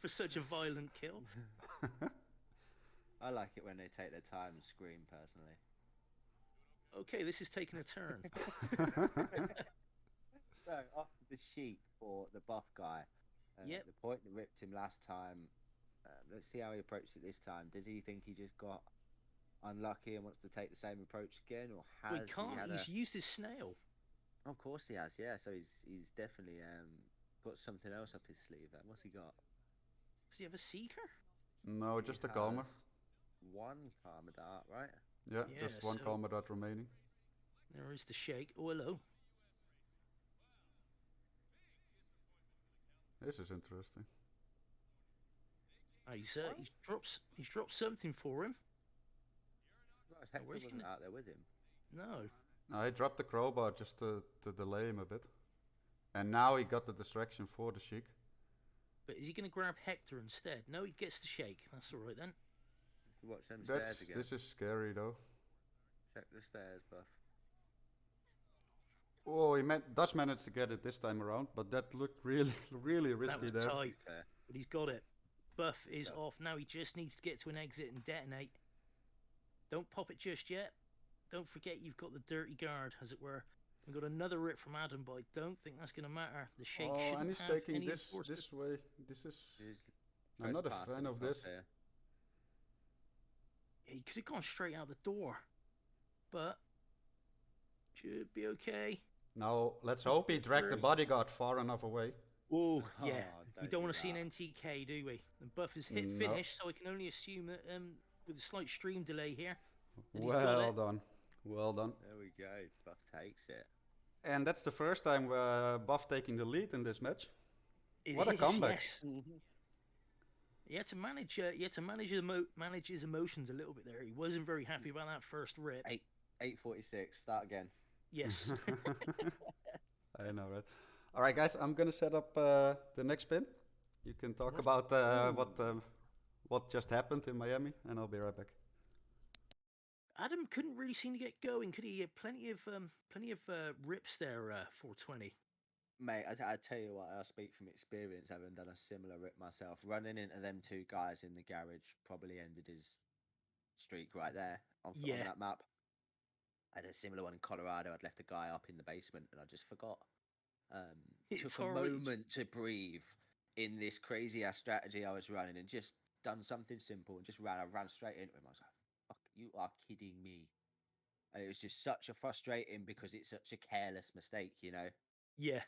[SPEAKER 4] for such a violent kill.
[SPEAKER 2] I like it when they take their time and scream, personally.
[SPEAKER 4] Okay, this is taking a turn.
[SPEAKER 2] So, after the sheep for the buff guy,
[SPEAKER 4] Yep.
[SPEAKER 2] the point that ripped him last time, let's see how he approached it this time. Does he think he just got unlucky and wants to take the same approach again, or has
[SPEAKER 4] We can't.
[SPEAKER 2] he had
[SPEAKER 4] He's used his snail.
[SPEAKER 2] Of course he has, yeah. So he's definitely got something else up his sleeve then. What's he got?
[SPEAKER 4] Does he have a seeker?
[SPEAKER 1] No, just a calmer.
[SPEAKER 2] Has one calmer dart, right?
[SPEAKER 1] Yeah,
[SPEAKER 4] Yeah,
[SPEAKER 1] just one
[SPEAKER 4] so-
[SPEAKER 1] calmer dot remaining.
[SPEAKER 4] There is the shake. Oh, hello.
[SPEAKER 1] This is interesting.
[SPEAKER 4] He's dropped something for him.
[SPEAKER 2] Right, Hector
[SPEAKER 4] where's he
[SPEAKER 2] wasn't
[SPEAKER 4] gonna-
[SPEAKER 2] out there with him.
[SPEAKER 4] No.
[SPEAKER 1] I dropped the crowbar just to delay him a bit. And now he got the distraction for the Sheik.
[SPEAKER 4] But is he going to grab Hector instead? No, he gets the shake. That's all right then.
[SPEAKER 2] You watch them stairs
[SPEAKER 1] That's
[SPEAKER 2] again.
[SPEAKER 1] this is scary though.
[SPEAKER 2] Check the stairs, Buff.
[SPEAKER 1] Oh, he does manage to get it this time around, but that looked really, really
[SPEAKER 4] That
[SPEAKER 1] risky
[SPEAKER 4] was
[SPEAKER 1] there.
[SPEAKER 4] tight,
[SPEAKER 2] Fair.
[SPEAKER 4] but he's got it. Buff is
[SPEAKER 2] So-
[SPEAKER 4] off. Now he just needs to get to an exit and detonate. Don't pop it just yet. Don't forget you've got the dirty guard, as it were. We got another rip from Adam, but I don't think that's going to matter. The shake
[SPEAKER 1] Oh,
[SPEAKER 4] shouldn't
[SPEAKER 1] and he's
[SPEAKER 4] have
[SPEAKER 1] taking
[SPEAKER 4] any
[SPEAKER 1] this
[SPEAKER 4] enforcement.
[SPEAKER 1] way. This is.
[SPEAKER 2] He's
[SPEAKER 1] I'm not a
[SPEAKER 2] trespassing
[SPEAKER 1] fan of
[SPEAKER 2] across
[SPEAKER 1] this.
[SPEAKER 2] here.
[SPEAKER 4] He could have gone straight out the door, but should be okay.
[SPEAKER 1] Now let's hope he dragged the bodyguard far enough away.
[SPEAKER 4] Oh, yeah.
[SPEAKER 2] Oh,
[SPEAKER 4] We
[SPEAKER 2] don't
[SPEAKER 4] don't
[SPEAKER 2] do
[SPEAKER 4] want to see an
[SPEAKER 2] that.
[SPEAKER 4] NTK, do we? And Buff is hit
[SPEAKER 1] No.
[SPEAKER 4] finish, so I can only assume that with a slight stream delay here, that he's got
[SPEAKER 1] Well
[SPEAKER 4] it.
[SPEAKER 1] done. Well done.
[SPEAKER 2] There we go. Buff takes it.
[SPEAKER 1] And that's the first time Buff taking the lead in this match.
[SPEAKER 4] It
[SPEAKER 1] What a
[SPEAKER 4] is,
[SPEAKER 1] comeback.
[SPEAKER 4] yes. He had to manage. He had to manage his emotions a little bit there. He wasn't very happy about that first rip.
[SPEAKER 2] 8:46. Start again.
[SPEAKER 4] Yes.
[SPEAKER 1] I know, right? All right, guys, I'm gonna set up the next spin. You can talk about what just happened in Miami, and I'll be right back.
[SPEAKER 4] Adam couldn't really seem to get going, could he? He had plenty of rips there. 420.
[SPEAKER 2] Mate, I tell you what, I speak from experience, having done a similar rip myself. Running into them two guys in the garage probably ended his streak right there on that map. I had a similar one in Colorado. I'd left a guy up in the basement and I just forgot. Took a moment to breathe in this crazy ass strategy I was running and just done something simple and just ran straight into him. I was like, fuck, you are kidding me. And it was just such a frustrating because it's such a careless mistake, you know?
[SPEAKER 4] Yeah.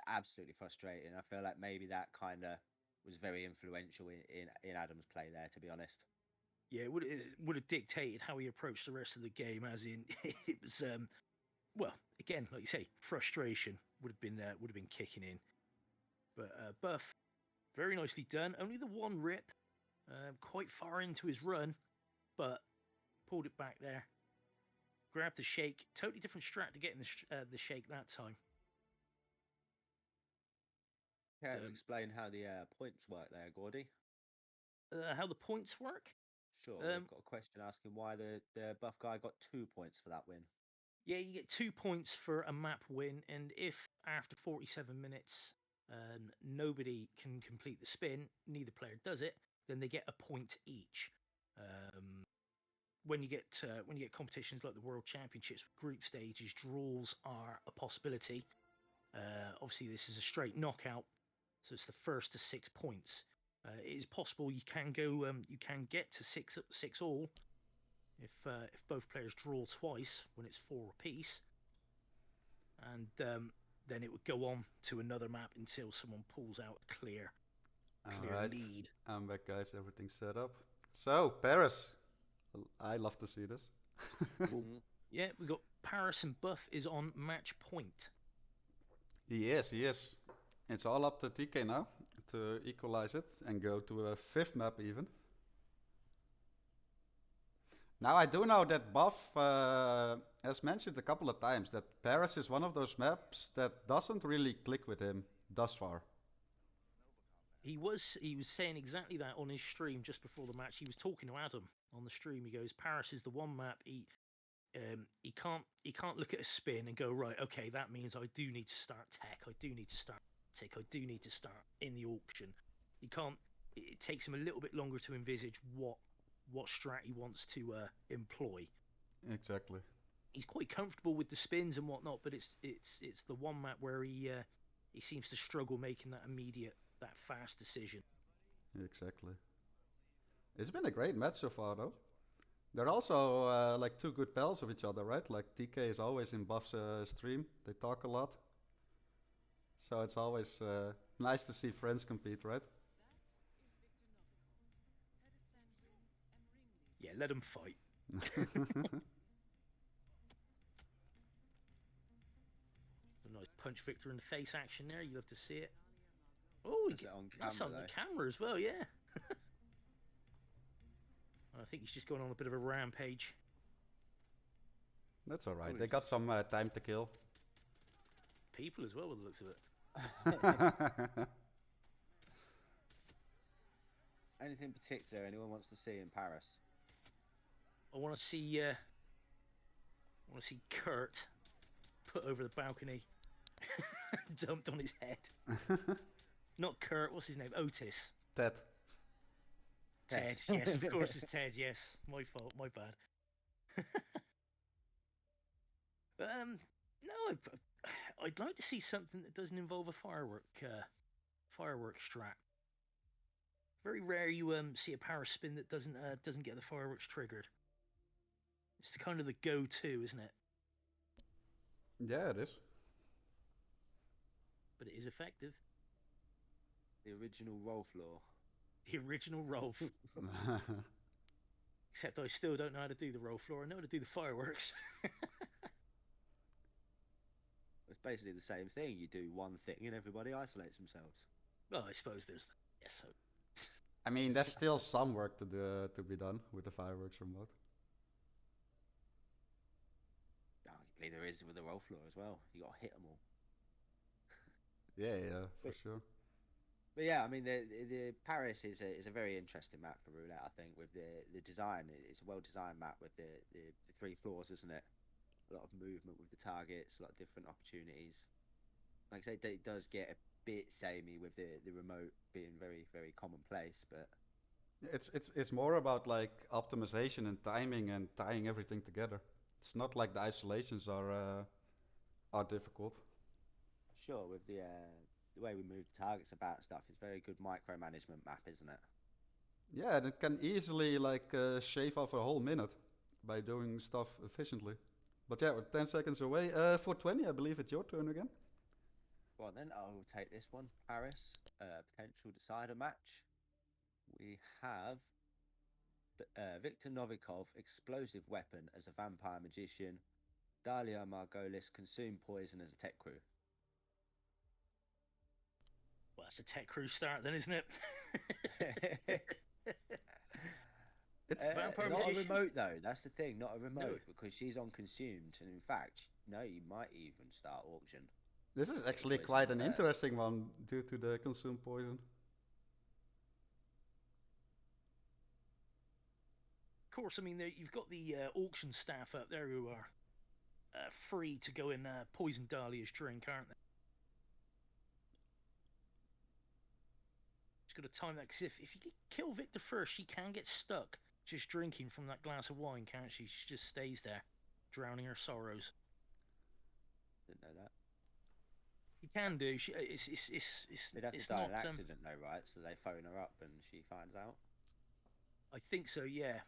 [SPEAKER 2] Absolutely frustrating. I feel like maybe that kind of was very influential in Adam's play there, to be honest.
[SPEAKER 4] Yeah, it would have dictated how he approached the rest of the game. As in, it was well, again, like you say, frustration would have been kicking in. But Buff, very nicely done. Only the one rip, quite far into his run, but pulled it back there. Grabbed the shake. Totally different strat to getting the shake that time.
[SPEAKER 2] Can you explain how the points work there, Gordy?
[SPEAKER 4] How the points work?
[SPEAKER 2] Sure. We've got a question asking why the buff guy got 2 points for that win.
[SPEAKER 4] Yeah, you get 2 points for a map win, and if after 47 minutes nobody can complete the spin, neither player does it, then they get a point each. When you get competitions like the World Championships, group stages, draws are a possibility. Obviously, this is a straight knockout, so it's the first to 6 points. It is possible you can go, you can get to 6 all if both players draw twice when it's 4 apiece, and then it would go on to another map until someone pulls out a clear lead.
[SPEAKER 1] I'm back, guys. Everything's set up. So Paris, I love to see this.
[SPEAKER 4] Yeah, we got Paris, and Buff is on match point.
[SPEAKER 1] He is. It's all up to TK now to equalize it and go to a 5th map even. Now I do know that Buff has mentioned a couple of times that Paris is one of those maps that doesn't really click with him thus far.
[SPEAKER 4] He was saying exactly that on his stream just before the match. He was talking to Adam on the stream. He goes, Paris is the one map he can't look at a spin and go, right, okay, that means I do need to start tech, I do need to start tick, I do need to start in the auction. He can't. It takes him a little bit longer to envisage what strat he wants to employ.
[SPEAKER 1] Exactly.
[SPEAKER 4] He's quite comfortable with the spins and whatnot, but it's the one map where he seems to struggle making that fast decision.
[SPEAKER 1] Exactly. It's been a great match so far, though. They're also like 2 good pals of each other, right? Like TK is always in Buff's stream. They talk a lot. So it's always nice to see friends compete, right?
[SPEAKER 4] Yeah, let them fight. A nice punch Victor in the face action there. You love to see it. Oh, that's on the camera as well, yeah. I think he's just going on a bit of a rampage.
[SPEAKER 1] That's alright. They got some time to kill.
[SPEAKER 4] People as well, with the looks of it.
[SPEAKER 2] Anything particular anyone wants to see in Paris?
[SPEAKER 4] I want to see Kurt put over the balcony, dumped on his head. Not Kurt. What's his name? Otis.
[SPEAKER 1] Ted.
[SPEAKER 4] Ted. Yes, of course it's Ted. Yes, my fault. My bad. No, I'd like to see something that doesn't involve a firework strap. Very rare you see a power spin that doesn't get the fireworks triggered. It's kind of the go-to, isn't it?
[SPEAKER 1] Yeah, it is.
[SPEAKER 4] But it is effective.
[SPEAKER 2] The original roll floor.
[SPEAKER 4] The original roll. Except I still don't know how to do the roll floor. I know how to do the fireworks.
[SPEAKER 2] It's basically the same thing. You do one thing and everybody isolates themselves.
[SPEAKER 4] Well, I suppose there's yes. So.
[SPEAKER 1] I mean, there's still some work to be done with the fireworks remote.
[SPEAKER 2] Arguably there is with the roll floor as well. You got to hit them all.
[SPEAKER 1] Yeah, for sure.
[SPEAKER 2] But yeah, I mean, the Paris is a very interesting map for roulette. I think with the design, it's a well designed map with the 3 floors, isn't it? A lot of movement with the targets, a lot of different opportunities. Like I say, it does get a bit samey with the remote being very very commonplace, but
[SPEAKER 1] It's more about like optimization and timing and tying everything together. It's not like the isolations are difficult.
[SPEAKER 2] sure with the way we move the targets about and stuff, it's very good micromanagement map, isn't it?
[SPEAKER 1] Yeah, and it can easily like shave off a whole minute by doing stuff efficiently. But yeah, we're 10 seconds away. For 20, I believe it's your turn again.
[SPEAKER 2] Well, then I will take this one. Paris, potential decider match. We have Victor Novikov, explosive weapon as a vampire magician. Dalia Margolis, consume poison as a tech crew.
[SPEAKER 4] Well, that's a tech crew start then, isn't it?
[SPEAKER 1] It's
[SPEAKER 4] Vampire
[SPEAKER 2] not a
[SPEAKER 4] magician.
[SPEAKER 2] remote though. That's the thing, not a remote
[SPEAKER 4] No.
[SPEAKER 2] because she's on consumed, and in fact, no, you might even start auction.
[SPEAKER 1] This is actually
[SPEAKER 2] poison
[SPEAKER 1] quite an
[SPEAKER 2] first.
[SPEAKER 1] interesting one due to the consume poison.
[SPEAKER 4] Of course, I mean you've got the auction staff up there who are free to go and poison Dahlia's drink, aren't they? Just got to time that because if you kill Victor first, she can get stuck just drinking from that glass of wine, can't she? She just stays there, drowning her sorrows.
[SPEAKER 2] Didn't know that.
[SPEAKER 4] You can do.
[SPEAKER 2] They'd have to
[SPEAKER 4] it's
[SPEAKER 2] die
[SPEAKER 4] not.
[SPEAKER 2] in an accident though, right? So they phone her up and she finds out.
[SPEAKER 4] I think so. Yeah.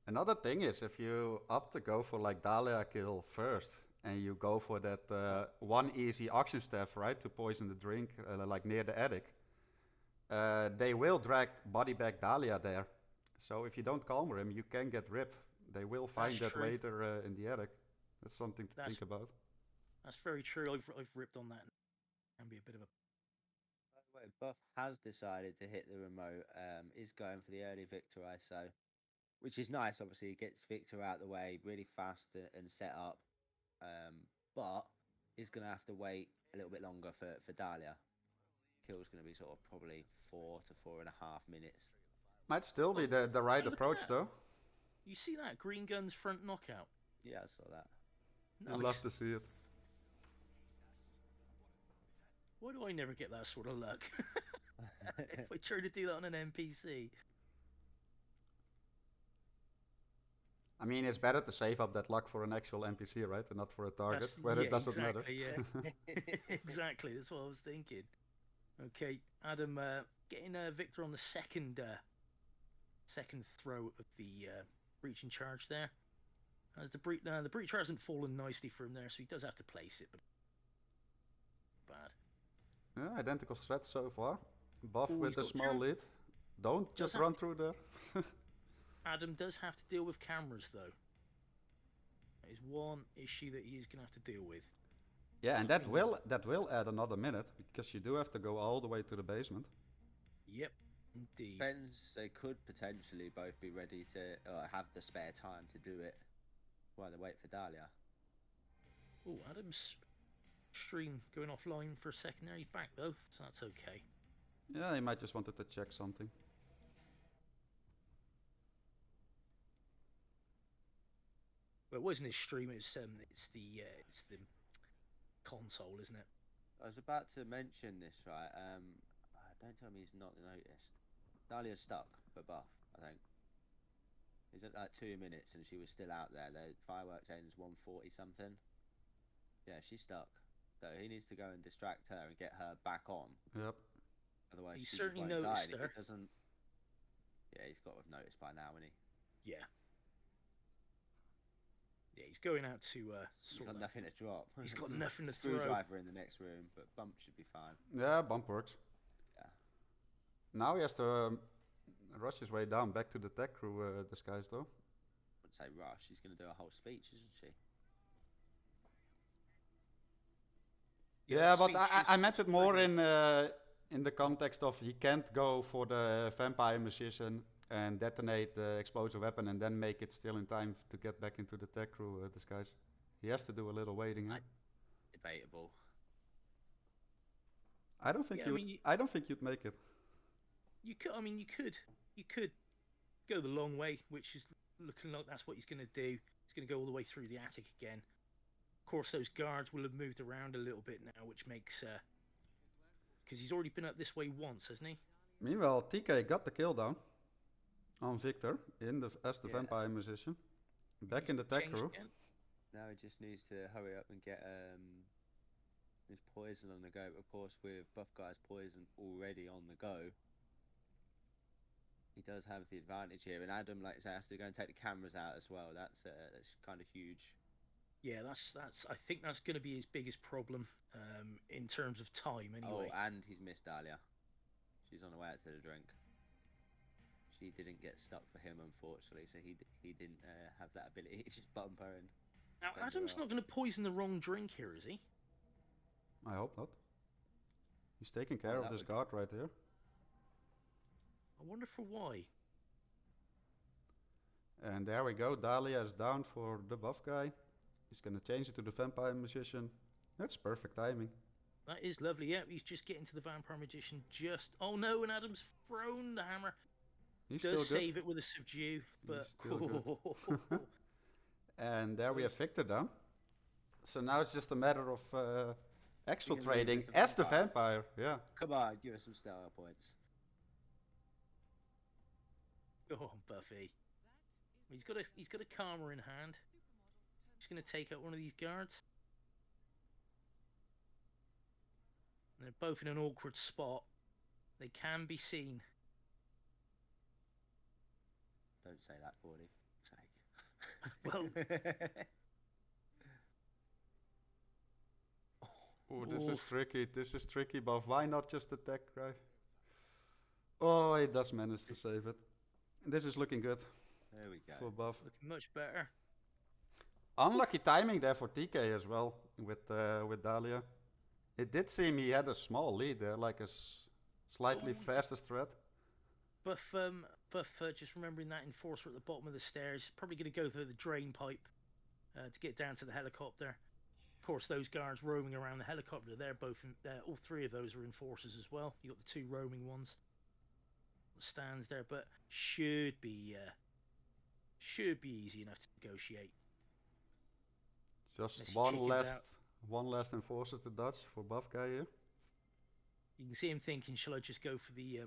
[SPEAKER 1] Another thing is if you opt to go for like Dahlia kill first and you go for that one easy auction staff, right, to poison the drink like near the attic, they will drag body bag Dahlia there. So if you don't calm him, you can get ripped. They will find
[SPEAKER 4] That's
[SPEAKER 1] that
[SPEAKER 4] true.
[SPEAKER 1] later in the attic. That's something to think about.
[SPEAKER 4] That's very true. I've ripped on that. Can be a bit of a.
[SPEAKER 2] By the way, Buff has decided to hit the remote. Is going for the early Victor ISO, which is nice. Obviously, it gets Victor out of the way really fast and set up. But is going to have to wait a little bit longer for Dahlia. Kill's going to be sort of probably 4 to 4.5 minutes.
[SPEAKER 1] Might still be the right
[SPEAKER 4] look at
[SPEAKER 1] approach
[SPEAKER 4] that.
[SPEAKER 1] though.
[SPEAKER 4] You see that Green Gun's front knockout?
[SPEAKER 2] Yeah, I saw that.
[SPEAKER 1] I'd love to see it.
[SPEAKER 4] Why do I never get that sort of luck? If I try to do that on an NPC.
[SPEAKER 1] I mean, it's better to save up that luck for an actual NPC, right, and not for a target, where it doesn't matter.
[SPEAKER 4] Yeah. Exactly, that's what I was thinking. Okay, Adam, getting Victor on the second throw of the breaching charge there. As the breacher hasn't fallen nicely for him there, so he does have to place it, but bad.
[SPEAKER 1] Yeah, identical threats so far. Buff
[SPEAKER 4] Ooh,
[SPEAKER 1] with
[SPEAKER 4] he's
[SPEAKER 1] a
[SPEAKER 4] got
[SPEAKER 1] small
[SPEAKER 4] cam-
[SPEAKER 1] lead. Don't just run through there.
[SPEAKER 4] Adam does have to deal with cameras, though. That is one issue that he is going to have to deal with.
[SPEAKER 1] Yeah, and that will add another minute, because you do have to go all the way to the basement.
[SPEAKER 4] Yep, indeed.
[SPEAKER 2] Depends. They could potentially both be ready to have the spare time to do it while they wait for Dahlia.
[SPEAKER 4] Oh, Adam's stream going offline for a second there. He's back though, so that's okay.
[SPEAKER 1] Yeah, he might just wanted to check something.
[SPEAKER 4] Well, it wasn't his stream. It's the console, isn't it?
[SPEAKER 2] I was about to mention this, right? Don't tell me he's not noticed. Dahlia's stuck for Buff, I think. It was at like 2 minutes and she was still out there. The fireworks ends 1:40 something. Yeah, she's stuck. So he needs to go and distract her and get her back on.
[SPEAKER 1] Yep.
[SPEAKER 2] Otherwise,
[SPEAKER 4] He
[SPEAKER 2] she
[SPEAKER 4] certainly
[SPEAKER 2] just won't die.
[SPEAKER 4] noticed
[SPEAKER 2] And if
[SPEAKER 4] her.
[SPEAKER 2] he doesn't, yeah, he's got to have noticed by now, hasn't he?
[SPEAKER 4] Yeah. Yeah, he's going out to
[SPEAKER 2] He's
[SPEAKER 4] sort
[SPEAKER 2] got
[SPEAKER 4] of.
[SPEAKER 2] nothing to drop.
[SPEAKER 4] He's got nothing to throw.
[SPEAKER 2] Screwdriver in the next room, but bump should be fine.
[SPEAKER 1] Yeah, bump works.
[SPEAKER 2] Yeah.
[SPEAKER 1] Now he has to rush his way down back to the tech crew disguise though.
[SPEAKER 2] I wouldn't say rush. She's going to do a whole speech, isn't she?
[SPEAKER 1] Yeah, but
[SPEAKER 4] speech
[SPEAKER 1] I
[SPEAKER 4] is
[SPEAKER 1] meant it more in the context of he can't go for the vampire musician and detonate the explosive weapon and then make it still in time to get back into the tech crew disguise. He has to do a little waiting.
[SPEAKER 2] Debatable.
[SPEAKER 1] I don't think
[SPEAKER 4] Yeah, I mean,
[SPEAKER 1] I don't think you'd make it.
[SPEAKER 4] You could. I mean, you could go the long way, which is looking like that's what he's going to do. He's going to go all the way through the attic again. Of course, those guards will have moved around a little bit now, which makes because he's already been up this way once, hasn't he?
[SPEAKER 1] Meanwhile, TK got the kill down on Victor as the
[SPEAKER 2] Yeah.
[SPEAKER 1] vampire musician. Back in the tech
[SPEAKER 4] Changed
[SPEAKER 1] crew.
[SPEAKER 4] again.
[SPEAKER 2] Now he just needs to hurry up and get his poison on the go. Of course, with Buff Guy's poison already on the go, he does have the advantage here. And Adam, like I say, has to go and take the cameras out as well. That's kind of huge.
[SPEAKER 4] Yeah, that's. I think that's going to be his biggest problem in terms of time. Anyway.
[SPEAKER 2] Oh, and he's missed Dahlia. She's on the way out to the drink. She didn't get stuck for him, unfortunately, so he didn't have that ability to just bump her in.
[SPEAKER 4] Now,
[SPEAKER 2] Send her
[SPEAKER 4] Adam's
[SPEAKER 2] off.
[SPEAKER 4] not going to poison the wrong drink here, is he?
[SPEAKER 1] I hope not. He's taking care of
[SPEAKER 2] that
[SPEAKER 1] this
[SPEAKER 2] would-
[SPEAKER 1] guard right here.
[SPEAKER 4] I wonder for why.
[SPEAKER 1] And there we go. Dahlia is down for the buff guy. He's gonna change it to the vampire musician. That's perfect timing.
[SPEAKER 4] That is lovely. Yeah, he's just getting to the vampire magician. Just oh no, and Adam's thrown the hammer.
[SPEAKER 1] He's
[SPEAKER 4] Does
[SPEAKER 1] still good.
[SPEAKER 4] save it with a subdue, but
[SPEAKER 1] still good. And there we have Victor down. So now it's just a matter of exfiltrating
[SPEAKER 2] as a
[SPEAKER 1] as the
[SPEAKER 2] vampire.
[SPEAKER 1] vampire. Yeah.
[SPEAKER 2] Come on, give us some star points.
[SPEAKER 4] oh Buffy, he's got a karma in hand. He's going to take out one of these guards. And they're both in an awkward spot. They can be seen.
[SPEAKER 2] Don't say that, Gordy.
[SPEAKER 4] Well,
[SPEAKER 1] Oh, this is
[SPEAKER 4] Oof.
[SPEAKER 1] tricky. This is tricky, but why not just attack, right? Oh, he does manage to save it. This is looking good
[SPEAKER 2] There we
[SPEAKER 1] for
[SPEAKER 2] go.
[SPEAKER 1] Buff.
[SPEAKER 4] looking much better.
[SPEAKER 1] Unlucky timing there for TK as well with Dahlia. It did seem he had a small lead there, like a slightly
[SPEAKER 4] Oh,
[SPEAKER 1] fastest threat.
[SPEAKER 4] Buff, just remembering that enforcer at the bottom of the stairs, probably going to go through the drain pipe to get down to the helicopter. Of course, those guards roaming around the helicopter, they're both, all three of those are enforcers as well. You got the two roaming ones. Stands there, but should be easy enough to negotiate.
[SPEAKER 1] Just
[SPEAKER 4] Unless he
[SPEAKER 1] one
[SPEAKER 4] chickens out.
[SPEAKER 1] last enforcer to dodge for Buff guy here.
[SPEAKER 4] You can see him thinking, shall I just go for the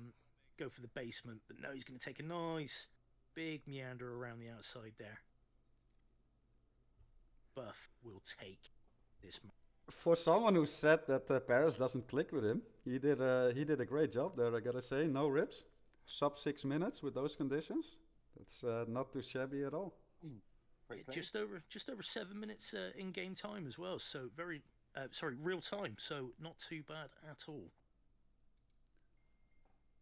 [SPEAKER 4] basement? But no, he's going to take a nice big meander around the outside there. Buff will take this.
[SPEAKER 1] For someone who said that Paris doesn't click with him, he did a great job there. I gotta say, no rips, sub 6 minutes with those conditions. That's not too shabby at all.
[SPEAKER 2] Pretty
[SPEAKER 4] Yeah,
[SPEAKER 2] clean.
[SPEAKER 4] just over 7 minutes in game time as well. So very real time. So not too bad at all.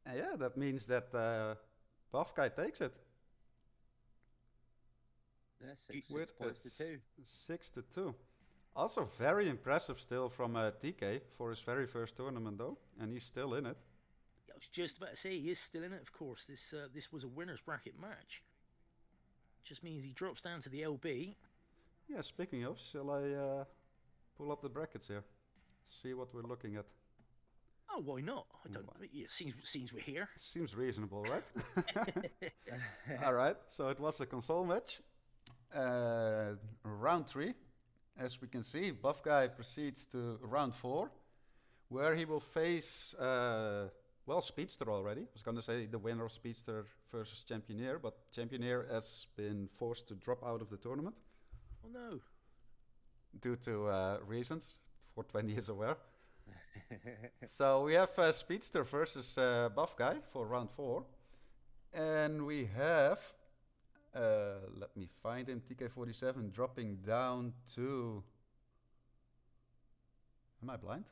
[SPEAKER 1] And yeah, that means that Buff guy takes it
[SPEAKER 2] Yeah, six
[SPEAKER 1] with
[SPEAKER 2] points to 2.
[SPEAKER 1] 6-2. Also very impressive still from TK for his very first tournament though, and he's still in it.
[SPEAKER 4] I was just about to say he is still in it. Of course, this was a winners bracket match. Just means he drops down to the LB.
[SPEAKER 1] Yeah, speaking of, shall I pull up the brackets here? See what we're looking at.
[SPEAKER 4] Oh, why not? I don't. Yeah, seems we're here.
[SPEAKER 1] Seems reasonable, right? All right, so it was a console match. Round 3. As we can see, Buff Guy proceeds to round 4, where he will face well, Speedster already. I was going to say the winner of Speedster versus Championeer, but Championeer has been forced to drop out of the tournament
[SPEAKER 4] Oh no.
[SPEAKER 1] due to reasons. 420 is aware. So we have Speedster versus Buff Guy for round 4. And we have, let me find him, TK47 dropping down to... Am I blind?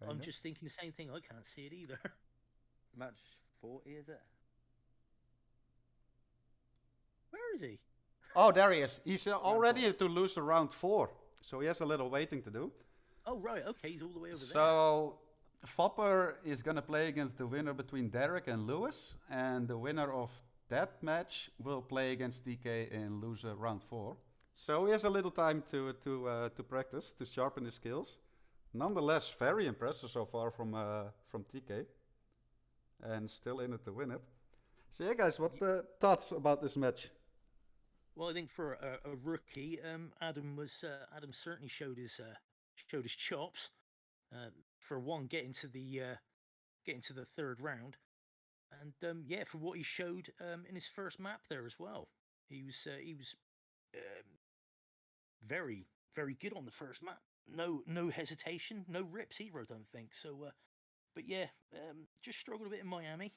[SPEAKER 4] I'm
[SPEAKER 1] Kinda.
[SPEAKER 4] just thinking the same thing. I can't see it either.
[SPEAKER 2] Match 40, is it?
[SPEAKER 4] Where is he?
[SPEAKER 1] Oh, there he is. He's already to lose round 4. So he has a little waiting to do.
[SPEAKER 4] Oh, right. Okay, he's all the way over there.
[SPEAKER 1] So Fopper is going to play against the winner between Derek and Lewis. And the winner of that match will play against TK in loser round 4. So he has a little time to practice, to sharpen his skills. Nonetheless, very impressive so far from TK. And still in it to win it. So yeah, guys, what thoughts about this match?
[SPEAKER 4] Well, I think for a rookie, Adam certainly showed his chops. For one, getting to the third round, and yeah, for what he showed in his first map there as well, he was very, very good on the first map. No hesitation, no rips either. I don't think so. But yeah, just struggled a bit in Miami.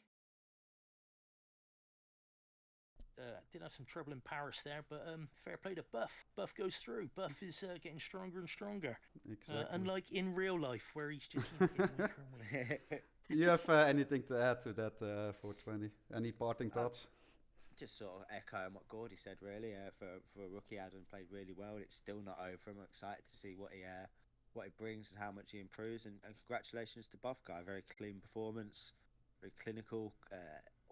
[SPEAKER 4] Did have some trouble in Paris there, but fair play to Buff. Buff goes through. Buff is getting stronger and stronger.
[SPEAKER 1] Exactly.
[SPEAKER 4] Unlike in real life, where he's just getting weaker and weaker.
[SPEAKER 1] You have anything to add to that 420? Any parting thoughts?
[SPEAKER 2] Just sort of echoing what Gordy said, really. For a rookie, Adam played really well. It's still not over. I'm excited to see what he brings and how much he improves. And congratulations to Buff Guy. Very clean performance, very clinical.